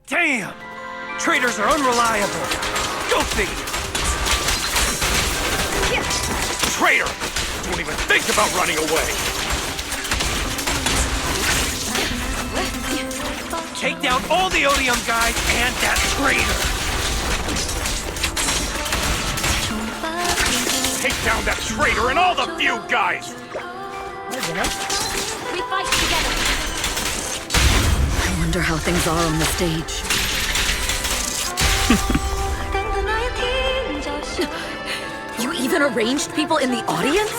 Damn! Traitors are unreliable. Go figure. Traitor! Don't even think about running away! Take down all the Odium guys and that traitor! Take down that traitor and all the feud guys! We fight together. I wonder how things are on the stage. You even arranged people in the audience?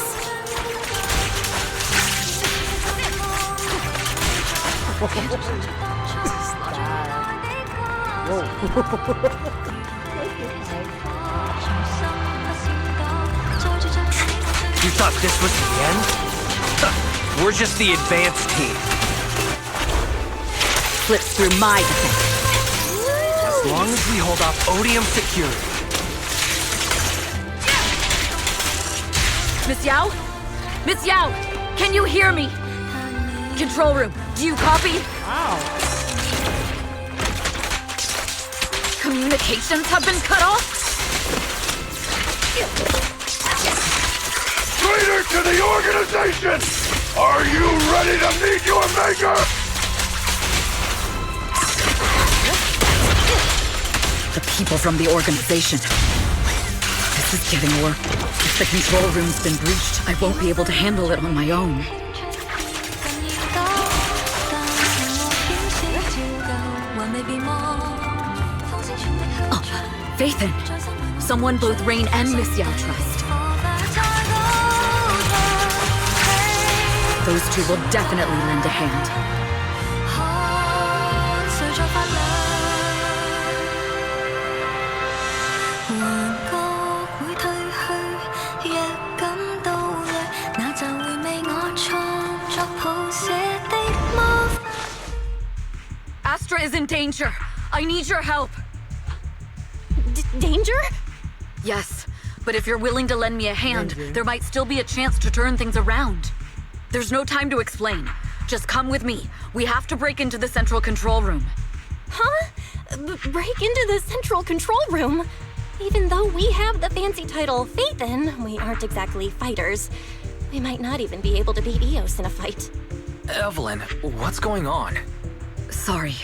You thought this was the end? Huh. We're just the advanced team. Flips through my defense. As long as we hold off Odium security. Miss Yao? Miss Yao, can you hear me? Control room, do you copy? Communications have been cut off? Traitor to the organization! Are you ready to meet your maker? The people from the organization. This is getting worse. If the control room's been breached, I won't be able to handle it on my own. Oh, Faithin. Someone both Rain and Miss Yao trust. Those two will definitely lend a hand. Astra is in danger. I need your help. Danger? Yes, but if you're willing to lend me a hand, there might still be a chance to turn things around. There's no time to explain. Just come with me. We have to break into the central control room. Huh? Break into the central control room? Even though we have the fancy title Faithin, we aren't exactly fighters. We might not even be able to beat Eos in a fight. Evelyn, what's going on? Sorry.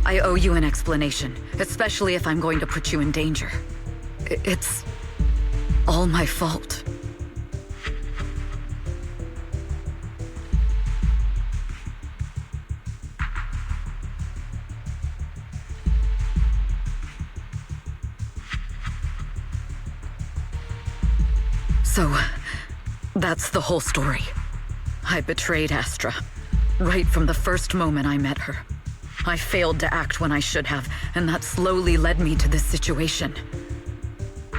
I owe you an explanation, especially if I'm going to put you in danger. It's all my fault. So, that's the whole story. I betrayed Astra, right from the first moment I met her. I failed to act when I should have, and that slowly led me to this situation.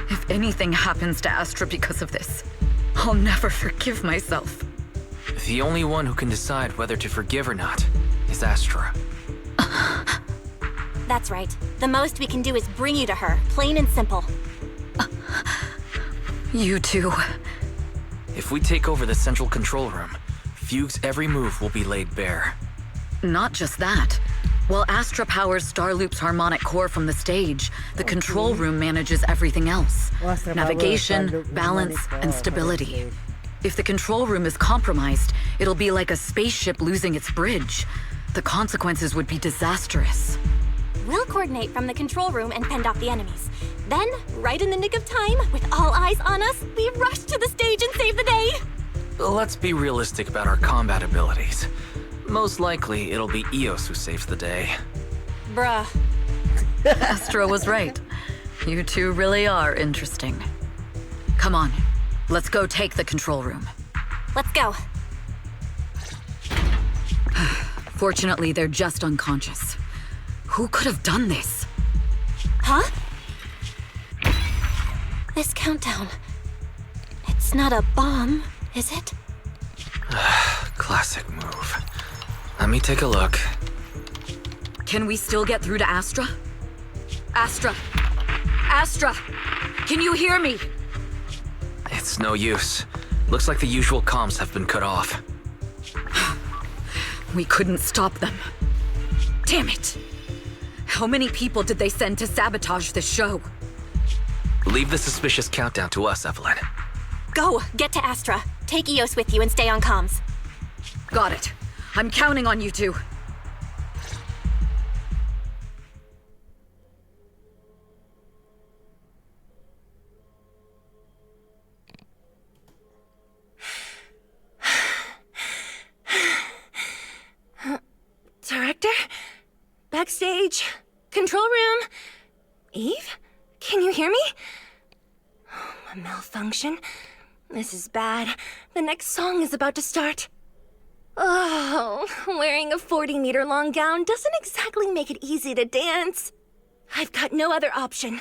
If anything happens to Astra because of this, I'll never forgive myself. The only one who can decide whether to forgive or not is Astra. That's right. The most we can do is bring you to her, plain and simple. You too. If we take over the central control room, Fugue's every move will be laid bare. Not just that. While Astra powers Starloop's harmonic core from the stage, the control room manages everything else. Navigation, balance, and stability. If the control room is compromised, it'll be like a spaceship losing its bridge. The consequences would be disastrous. We'll coordinate from the control room and fend off the enemies. Then, right in the nick of time, with all eyes on us, we rush to the stage and save the day! Let's be realistic about our combat abilities. Most likely, it'll be Eos who saves the day. Bruh. Astra was right. You two really are interesting. Come on, let's go take the control room. Let's go. Fortunately, they're just unconscious. Who could have done this? Huh? This countdown. It's not a bomb, is it? Classic move. Let me take a look. Can we still get through to Astra? Astra! Astra! Can you hear me? It's no use. Looks like the usual comms have been cut off. We couldn't stop them. Damn it! How many people did they send to sabotage this show? Leave the suspicious countdown to us, Evelyn. Go! Get to Astra. Take Eos with you and stay on comms. Got it. I'm counting on you two. Director? Backstage? Control room? Eve? Can you hear me? A malfunction? This is bad. The next song is about to start. Oh, wearing a 40-meter long gown doesn't exactly make it easy to dance. I've got no other option.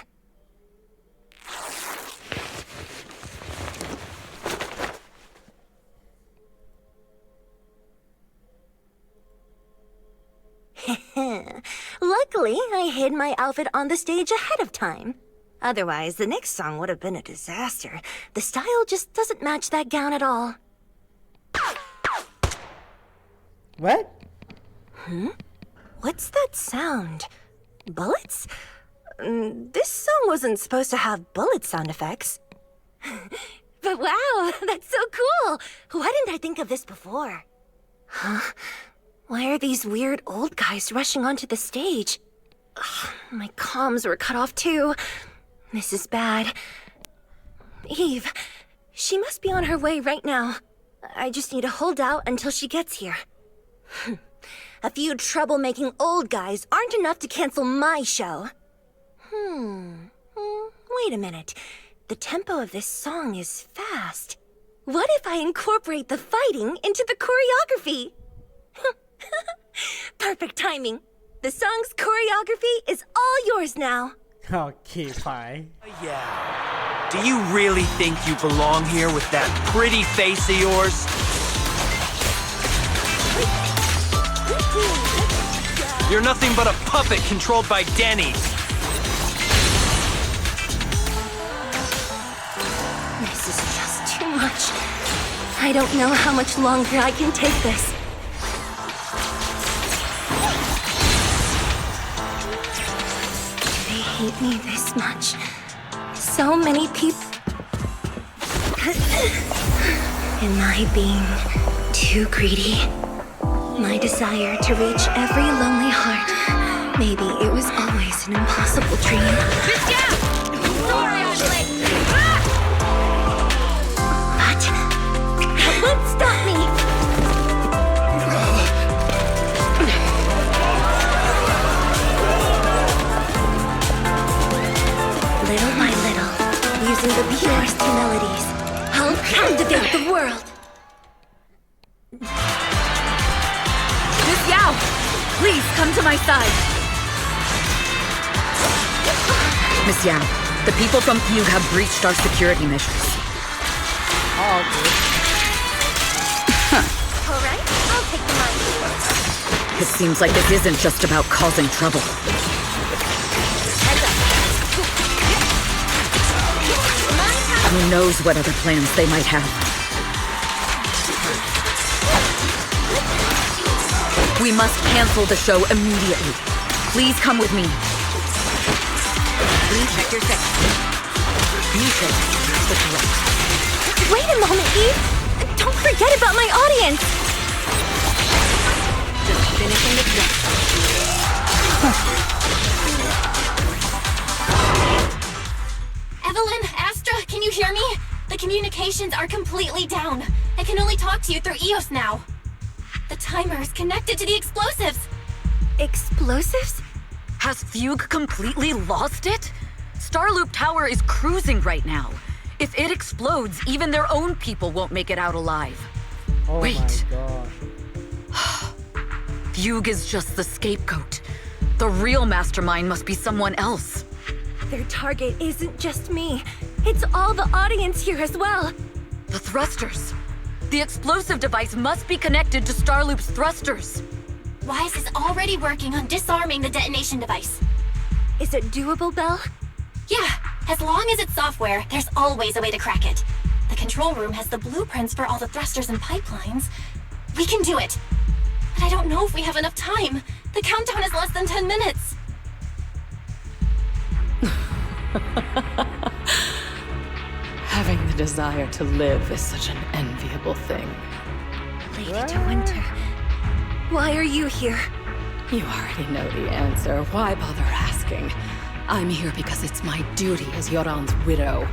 Luckily, I hid my outfit on the stage ahead of time. Otherwise, the next song would have been a disaster. The style just doesn't match that gown at all. What? What's that sound? Bullets? This song wasn't supposed to have bullet sound effects. But wow, that's so cool! Why didn't I think of this before? Huh? Why are these weird old guys rushing onto the stage? Ugh, my comms were cut off too. This is bad. Eve, she must be on her way right now. I just need to hold out until she gets here. A few troublemaking old guys aren't enough to cancel my show. Wait a minute. The tempo of this song is fast. What if I incorporate the fighting into the choreography? Perfect timing. The song's choreography is all yours now. Okay, fine. Yeah. Do you really think you belong here with that pretty face of yours? You're nothing but a puppet controlled by Denny's. This is just too much. I don't know how much longer I can take this. They hate me this much. So many people. Am I being too greedy? My desire to reach every lonely heart. Maybe it was always an impossible dream. Sorry, I'm late. But that won't stop me. Little by little, using the purest melodies, I'll captivate the world. Miss Yao! Please come to my side! Miss Yao, the people from Fugue have breached our security measures. Oh, okay. Alright, I'll take the mic. It seems like this isn't just about causing trouble. Who knows what other plans they might have. We must cancel the show immediately. Please come with me. Please check your section. Music. Wait a moment, Eve! Don't forget about my audience! Just finishing the dress. hear me? The communications are completely down. I can only talk to you through EOS now. The timer is connected to the explosives. Explosives? Has Fugue completely lost it? Starloop Tower is cruising right now. If it explodes, even their own people won't make it out alive. Oh Wait. my god. Fugue is just the scapegoat. The real mastermind must be someone else. Their target isn't just me. It's all the audience here as well. The thrusters. The explosive device must be connected to Starloop's thrusters. Wise is already working on disarming the detonation device. Is it doable, Belle? Yeah, as long as it's software, there's always a way to crack it. The control room has the blueprints for all the thrusters and pipelines. We can do it. But I don't know if we have enough time. The countdown is less than 10 minutes. Having the desire to live is such an enviable thing. Lady de Winter, why are you here? You already know the answer. Why bother asking? I'm here because it's my duty as Yoran's widow.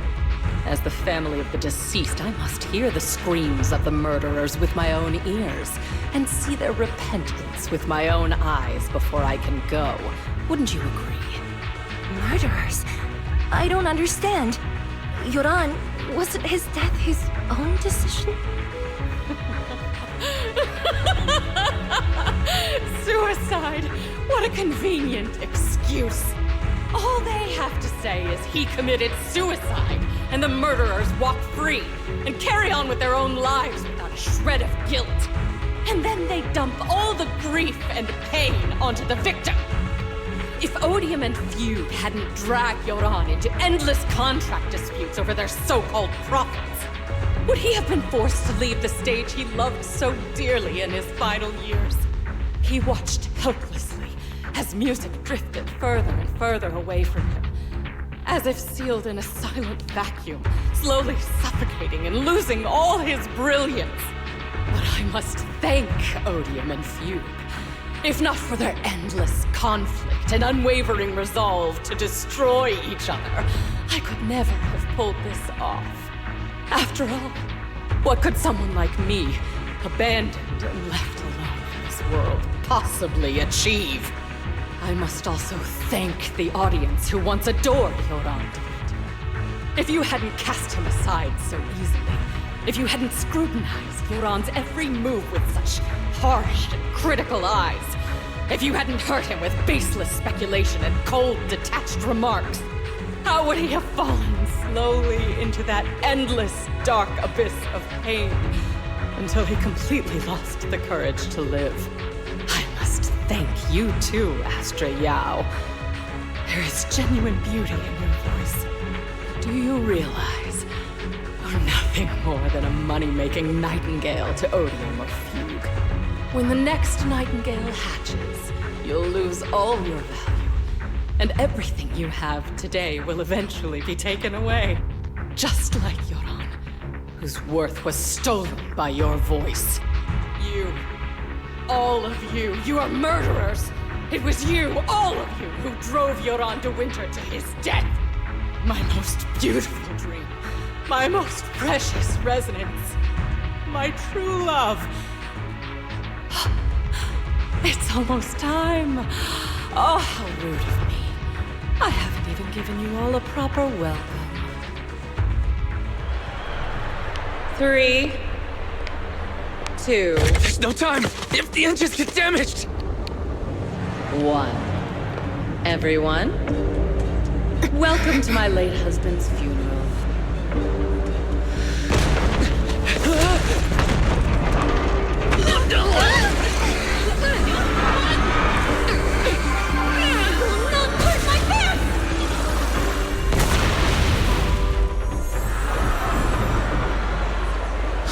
As the family of the deceased, I must hear the screams of the murderers with my own ears, and see their repentance with my own eyes before I can go. Wouldn't you agree? Murderers? I don't understand. Yoran, wasn't his death his own decision? Suicide! What a convenient excuse. All they have to say is he committed suicide, and the murderers walk free and carry on with their own lives without a shred of guilt. And then they dump all the grief and pain onto the victim. If Odium and Fugue hadn't dragged Yoran into endless contract disputes over their so-called profits, would he have been forced to leave the stage he loved so dearly in his final years? He watched helplessly as music drifted further and further away from him, as if sealed in a silent vacuum, slowly suffocating and losing all his brilliance. But I must thank Odium and Fugue. If not for their endless conflict and unwavering resolve to destroy each other, I could never have pulled this off. After all, what could someone like me, abandoned and left alone in this world, possibly achieve? I must also thank the audience who once adored Yoran de Winter. If you hadn't cast him aside so easily, if you hadn't scrutinized Yoran's every move with such harsh and critical eyes, if you hadn't hurt him with baseless speculation and cold, detached remarks, how would he have fallen slowly into that endless, dark abyss of pain until he completely lost the courage to live? I must thank you too, Astra Yao. There is genuine beauty in your voice. But do you realize you're nothing more than a money-making nightingale to Odium or Fugue? When the next nightingale hatches, you'll lose all your value, and everything you have today will eventually be taken away. Just like Yoran, whose worth was stolen by your voice. You, all of you, you are murderers! It was you, all of you, who drove Yoran de Winter to his death! My most beautiful dream, my most precious resonance, my true love. It's almost time. Oh, how rude of me. I haven't even given you all a proper welcome. 3, 2, There's no time! If the engines get damaged! 1. Everyone, welcome to my late husband's funeral.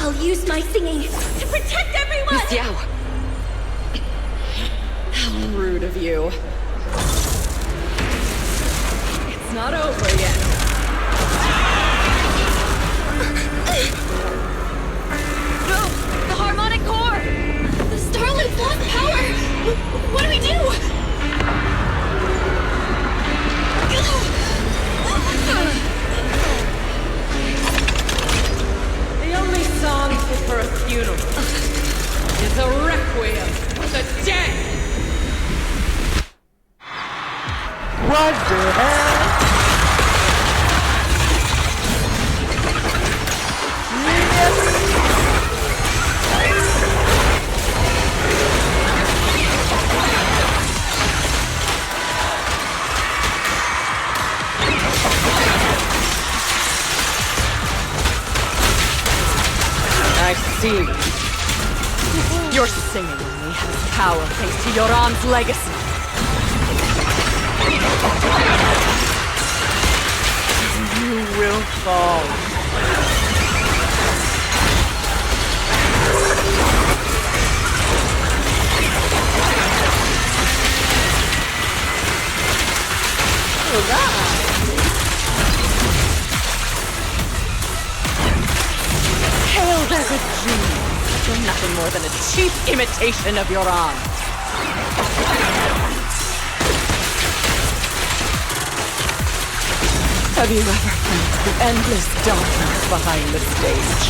I'll use my singing to protect everyone! Miss Yao! How rude of you. It's not over yet. No! The harmonic core! The Starloop lost power! What do we do? see. Your singing only has power thanks to Yoran's legacy. You will fall. Hailed as a genius, you're nothing more than a cheap imitation of your aunt. Have you ever felt the endless darkness behind the stage?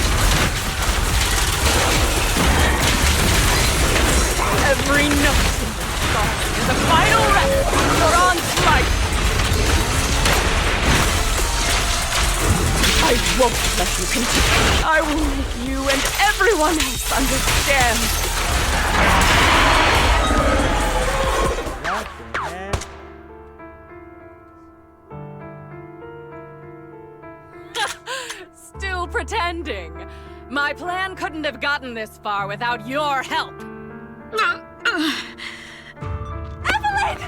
Every note in the song is a final rest of your aunt's life. I won't let you continue. I will make you and everyone else understand. What the heck? Still pretending. My plan couldn't have gotten this far without your help. Evelyn!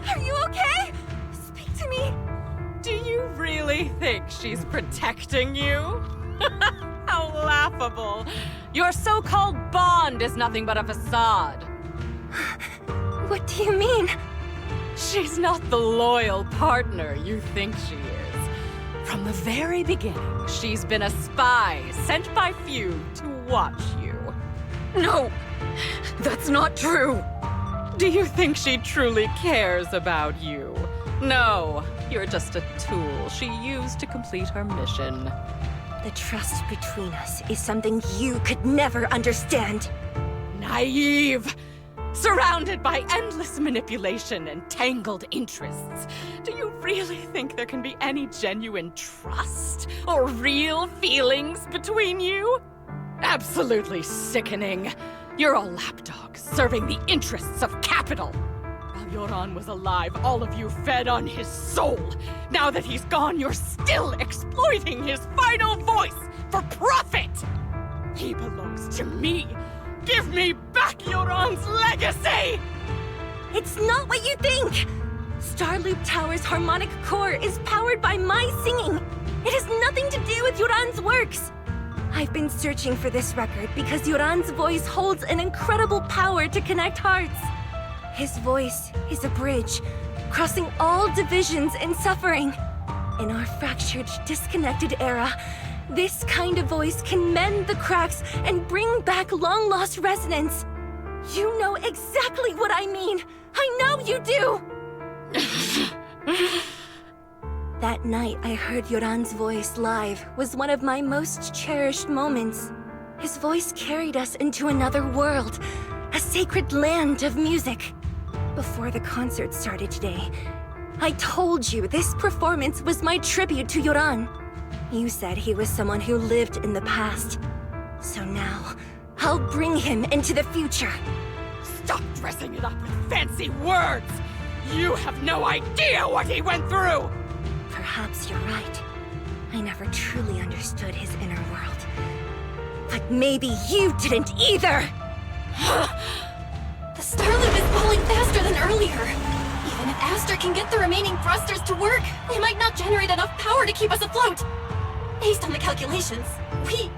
Are you okay? Speak to me. Do you really think she's protecting you? How laughable. Your so-called bond is nothing but a facade. What do you mean? She's not the loyal partner you think she is. From the very beginning, she's been a spy sent by few to watch you. No, that's not true. Do you think she truly cares about you? No, you're just a tool she used to complete her mission. The trust between us is something you could never understand. Naive! Surrounded by endless manipulation and tangled interests. Do you really think there can be any genuine trust or real feelings between you? Absolutely sickening. You're all lapdogs serving the interests of capital. While Yoran was alive, all of you fed on his soul. Now that he's gone, you're still exploiting his final voice for profit. He belongs to me. Give me back Yoran's legacy! It's not what you think! Starloop Tower's harmonic core is powered by my singing. It has nothing to do with Yoran's works. I've been searching for this record because Yoran's voice holds an incredible power to connect hearts. His voice is a bridge, crossing all divisions and suffering. In our fractured, disconnected era, this kind of voice can mend the cracks and bring back long-lost resonance. You know exactly what I mean. I know you do! That night I heard Yoran's voice live was one of my most cherished moments. His voice carried us into another world, a sacred land of music. Before the concert started today, I told you this performance was my tribute to Yoran. You said he was someone who lived in the past. So now, I'll bring him into the future. Stop dressing it up with fancy words! You have no idea what he went through! Perhaps you're right. I never truly understood his inner world. But maybe you didn't either! The Starloop is falling faster than earlier. Even if Astra can get the remaining thrusters to work, they might not generate enough power to keep us afloat. Based on the calculations, we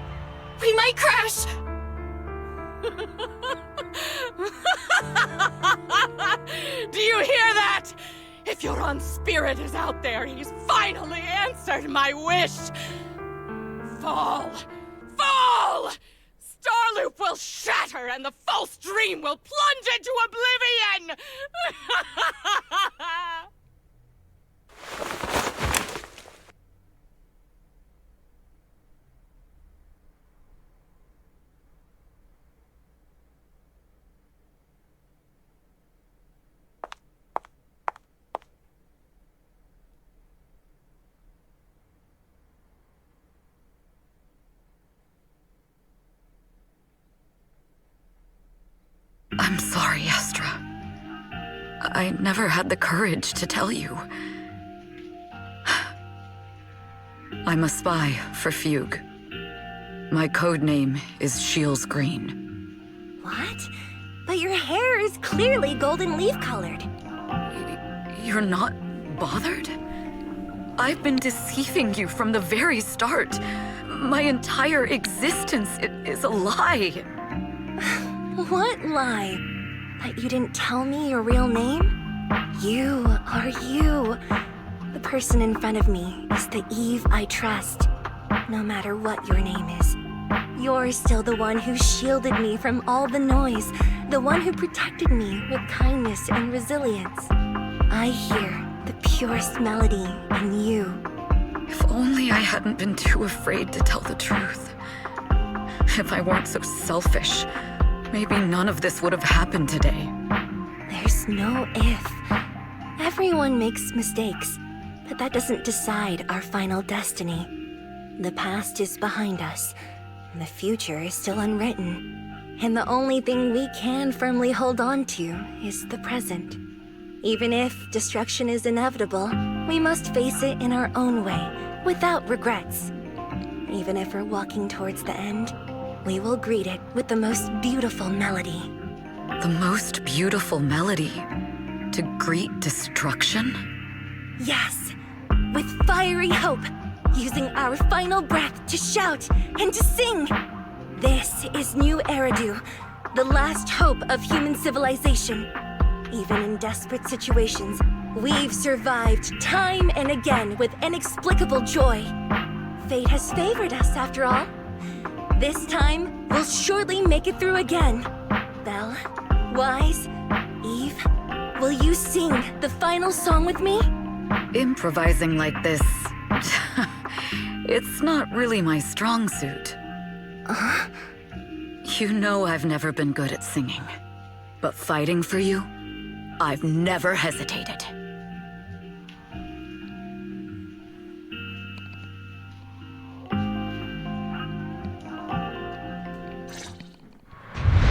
might crash! Do you hear that? If Yoran's spirit is out there, he's finally answered my wish! Fall! Fall! Starloop will shatter and the false dream will plunge into oblivion! I'm sorry, Astra. I never had the courage to tell you. I'm a spy for Fugue. My code name is Shields Green. What? But your hair is clearly golden leaf colored. You're not bothered? I've been deceiving you from the very start. My entire existence is a lie. What lie? That you didn't tell me your real name? You are you. The person in front of me is the Eve I trust, no matter what your name is. You're still the one who shielded me from all the noise, the one who protected me with kindness and resilience. I hear the purest melody in you. If only I hadn't been too afraid to tell the truth. If I weren't so selfish, maybe none of this would have happened today. There's no if. Everyone makes mistakes, but that doesn't decide our final destiny. The past is behind us, and the future is still unwritten. And the only thing we can firmly hold on to is the present. Even if destruction is inevitable, we must face it in our own way, without regrets. Even if we're walking towards the end, we will greet it with the most beautiful melody. The most beautiful melody? To greet destruction? Yes, with fiery hope, using our final breath to shout and to sing. This is New Eridu, the last hope of human civilization. Even in desperate situations, we've survived time and again with inexplicable joy. Fate has favored us after all. This time, we'll surely make it through again. Belle, Wise, Eve, will you sing the final song with me? Improvising like this... it's not really my strong suit. You know I've never been good at singing. But fighting for you, I've never hesitated.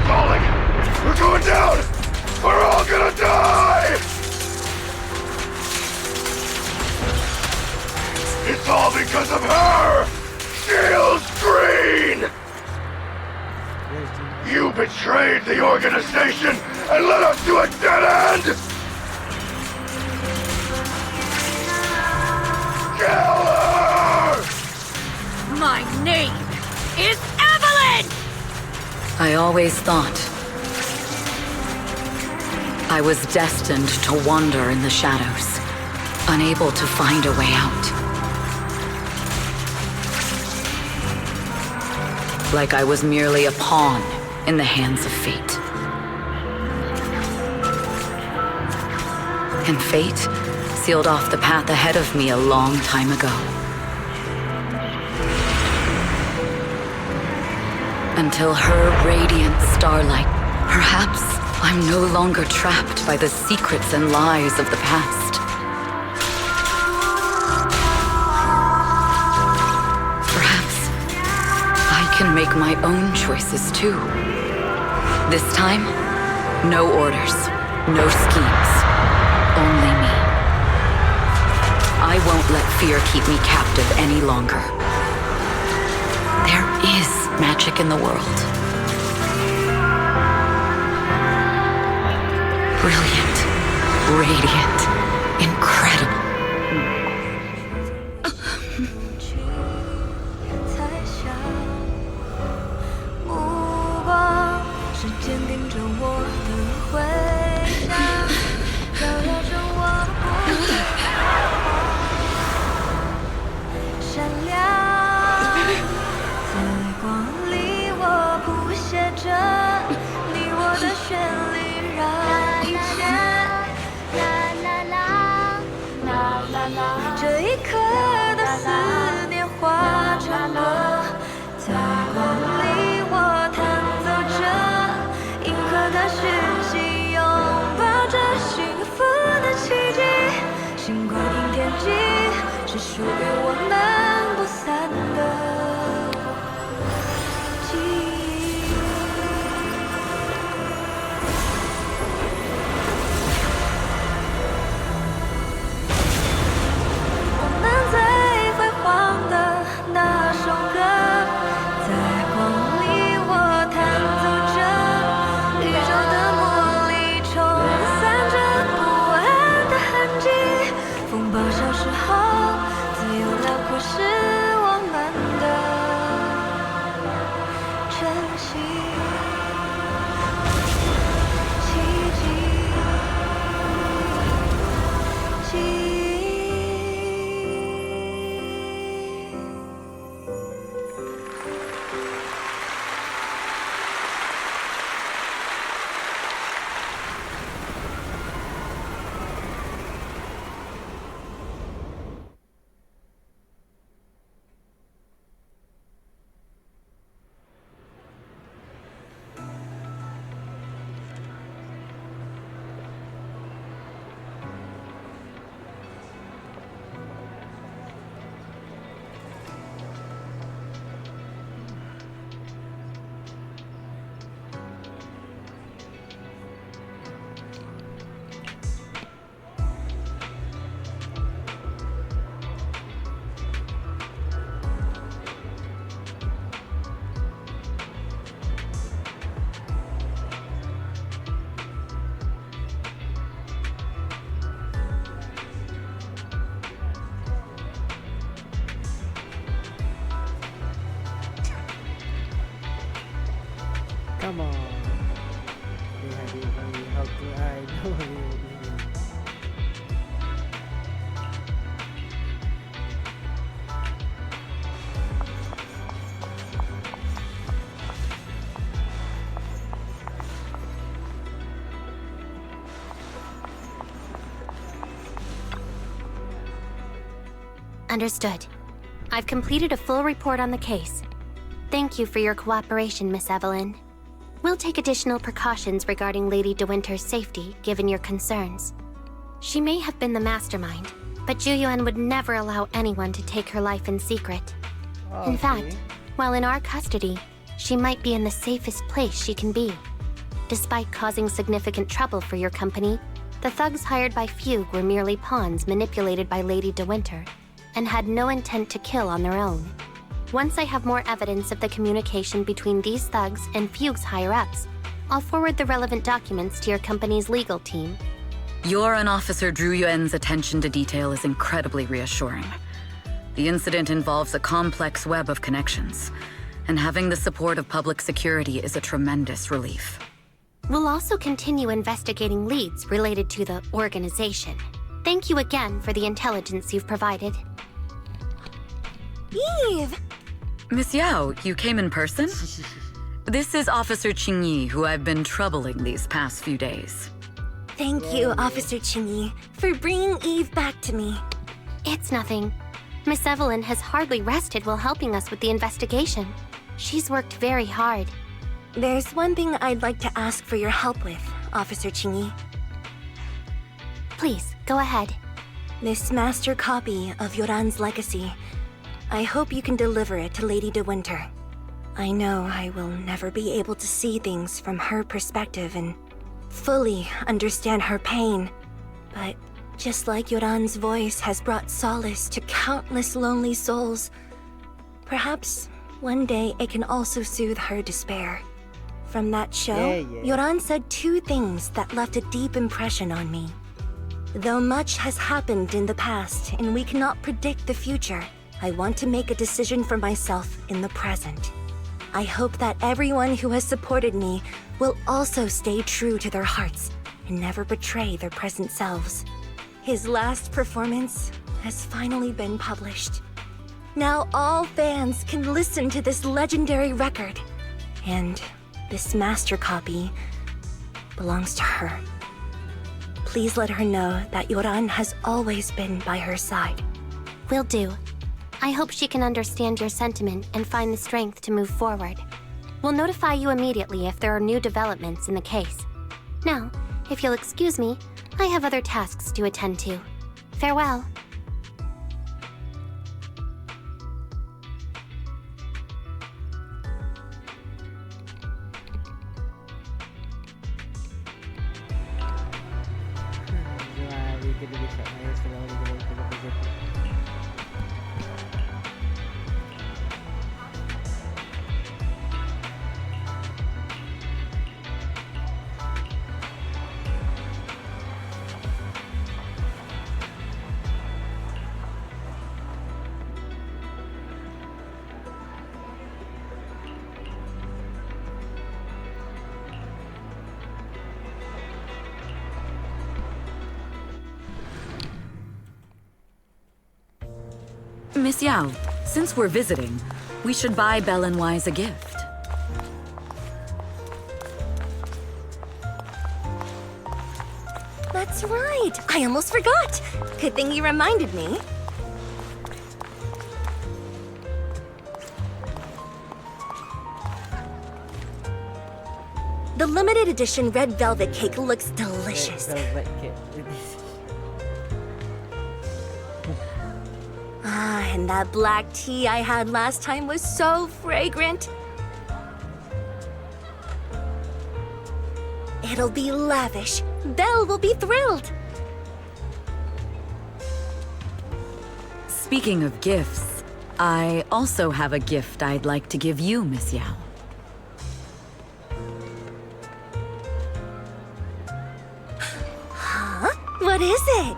Falling! We're going down! We're all gonna die! It's all because of her! Shields Green! You betrayed the organization and led us to a dead end! Kill her! My name is Evelyn! I always thought I was destined to wander in the shadows, unable to find a way out. Like I was merely a pawn in the hands of fate. And fate sealed off the path ahead of me a long time ago. Until her radiant starlight, perhaps I'm no longer trapped by the secrets and lies of the past. Perhaps I can make my own choices too. This time, no orders, no schemes, only me. I won't let fear keep me captive any longer. There is magic in the world. Brilliant, radiant, incredible. Come on. They had it only how to I know it. Understood. I've completed a full report on the case. Thank you for your cooperation, Miss Evelyn. We'll take additional precautions regarding Lady De Winter's safety, given your concerns. She may have been the mastermind, but Juyuan would never allow anyone to take her life in secret. Okay. In fact, while in our custody, she might be in the safest place she can be. Despite causing significant trouble for your company, the thugs hired by Fugue were merely pawns manipulated by Lady De Winter, and had no intent to kill on their own. Once I have more evidence of the communication between these thugs and Fugue's higher-ups, I'll forward the relevant documents to your company's legal team. Your and Officer Zhu Yuan's attention to detail is incredibly reassuring. The incident involves a complex web of connections, and having the support of public security is a tremendous relief. We'll also continue investigating leads related to the organization. Thank you again for the intelligence you've provided. Eve! Miss Yao, you came in person? This is Officer Qingyi, who I've been troubling these past few days. Thank you, Officer Qingyi, for bringing Eve back to me. It's nothing. Miss Evelyn has hardly rested while helping us with the investigation. She's worked very hard. There's one thing I'd like to ask for your help with, Officer Qingyi. Please, go ahead. This master copy of Yoran's legacy. I hope you can deliver it to Lady De Winter. I know I will never be able to see things from her perspective and fully understand her pain. But just like Yoran's voice has brought solace to countless lonely souls, perhaps one day it can also soothe her despair. From that show, Yoran said two things that left a deep impression on me. Though much has happened in the past and we cannot predict the future, I want to make a decision for myself in the present. I hope that everyone who has supported me will also stay true to their hearts and never betray their present selves. His last performance has finally been published. Now all fans can listen to this legendary record, and this master copy belongs to her. Please let her know that Yoran has always been by her side. Will do. I hope she can understand your sentiment and find the strength to move forward. We'll notify you immediately if there are new developments in the case. Now, if you'll excuse me, I have other tasks to attend to. Farewell. Miss Yao, since we're visiting, we should buy Belle and Wise a gift. That's right! I almost forgot! Good thing you reminded me. The limited edition red velvet cake looks delicious. Velvet cake. And that black tea I had last time was so fragrant. It'll be lavish. Belle will be thrilled. Speaking of gifts, I also have a gift I'd like to give you, Miss Yao. Huh? What is it?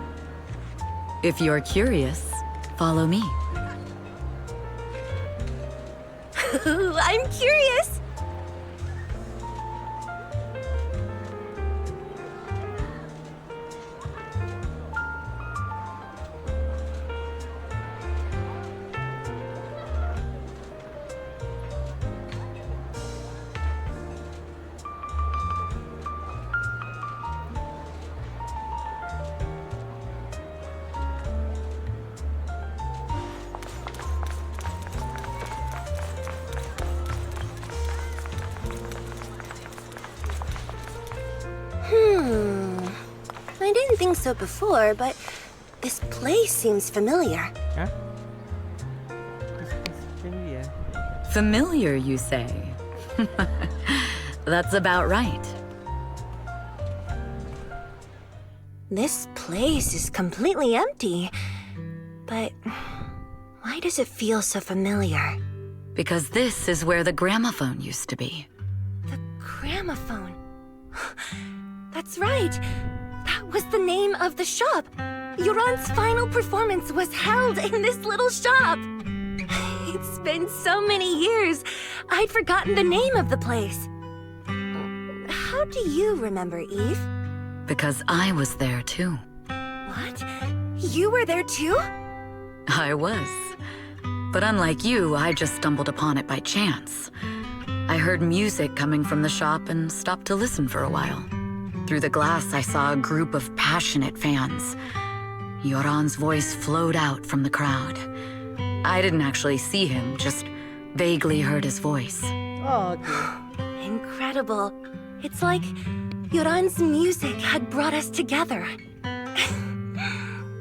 If you're curious, follow me. I'm curious. didn't think so before, but this place seems familiar. Huh? Familiar. Familiar, you say? That's about right. This place is completely empty. But why does it feel so familiar? Because this is where the gramophone used to be. The gramophone. That's right. That was the name of the shop. Yoran's final performance was held in this little shop. It's been so many years, I'd forgotten the name of the place. How do you remember, Eve? Because I was there too. What? You were there too? I was. But unlike you, I just stumbled upon it by chance. I heard music coming from the shop and stopped to listen for a while. Through the glass, I saw a group of passionate fans. Yoran's voice flowed out from the crowd. I didn't actually see him, just vaguely heard his voice. Oh, okay. Incredible. It's like Yoran's music had brought us together.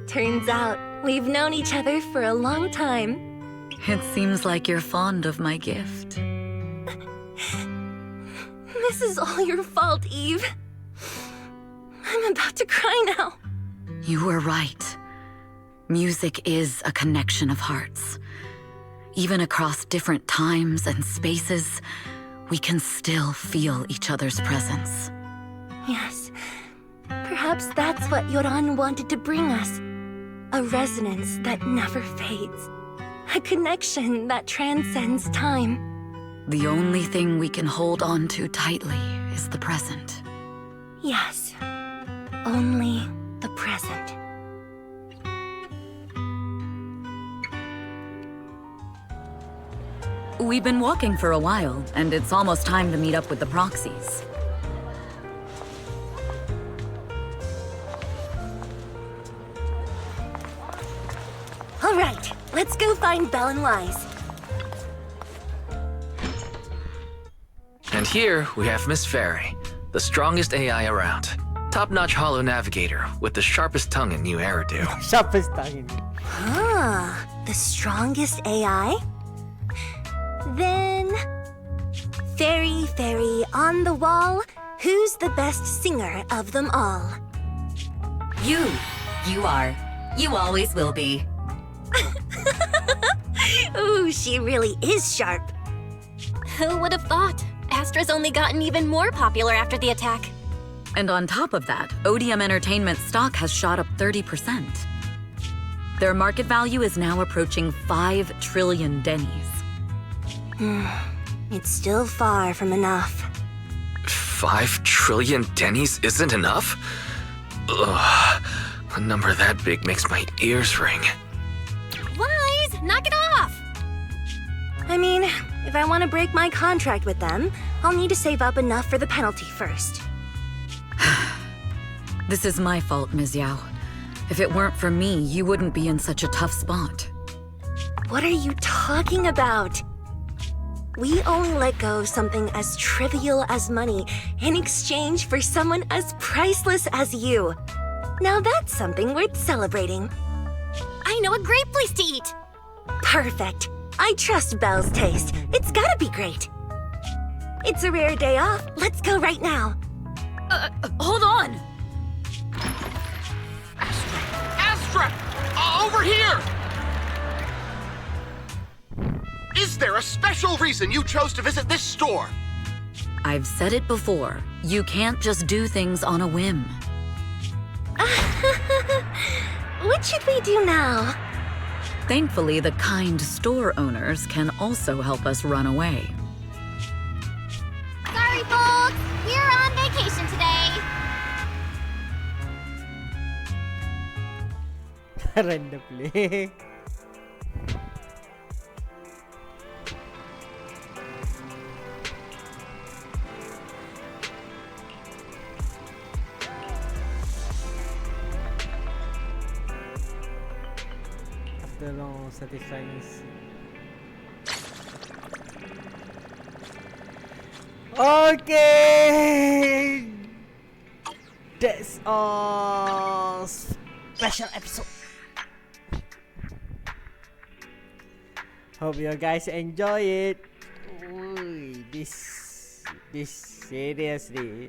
Turns out, we've known each other for a long time. It seems like you're fond of my gift. This is all your fault, Eve. I'm about to cry now. You were right. Music is a connection of hearts. Even across different times and spaces, we can still feel each other's presence. Yes. Perhaps that's what Yoran wanted to bring us. A resonance that never fades. A connection that transcends time. The only thing we can hold on to tightly is the present. Yes. Only the present. We've been walking for a while, and it's almost time to meet up with the proxies. All right, let's go find Belle and Wise. And here we have Miss Fairy, the strongest AI around. Top-notch holo navigator with the sharpest tongue in New Eridu. Sharpest tongue. Ah, the strongest AI? Then... Fairy, fairy, on the wall, who's the best singer of them all? You. You are. You always will be. Ooh, she really is sharp. Who would have thought? Astra's only gotten even more popular after the attack. And on top of that, Odium Entertainment stock has shot up 30%. Their market value is now approaching 5 trillion dennies. It's still far from enough. 5 trillion dennies isn't enough? Ugh, a number that big makes my ears ring. Wise, knock it off! I mean, if I want to break my contract with them, I'll need to save up enough for the penalty first. This is my fault, Ms. Yao. If it weren't for me, you wouldn't be in such a tough spot. What are you talking about? We only let go of something as trivial as money in exchange for someone as priceless as you. Now that's something worth celebrating. I know a great place to eat! Perfect. I trust Belle's taste. It's gotta be great. It's a rare day off. Let's go right now. Hold on! Astra! Over here! Is there a special reason you chose to visit this store? I've said it before. You can't just do things on a whim. What should we do now? Thankfully, the kind store owners can also help us run away. Sorry, folks! We're on vacation today! Random play. After long satisfying scene. Okay. that's all special episode. Hope you guys enjoy it. Ooh, this seriously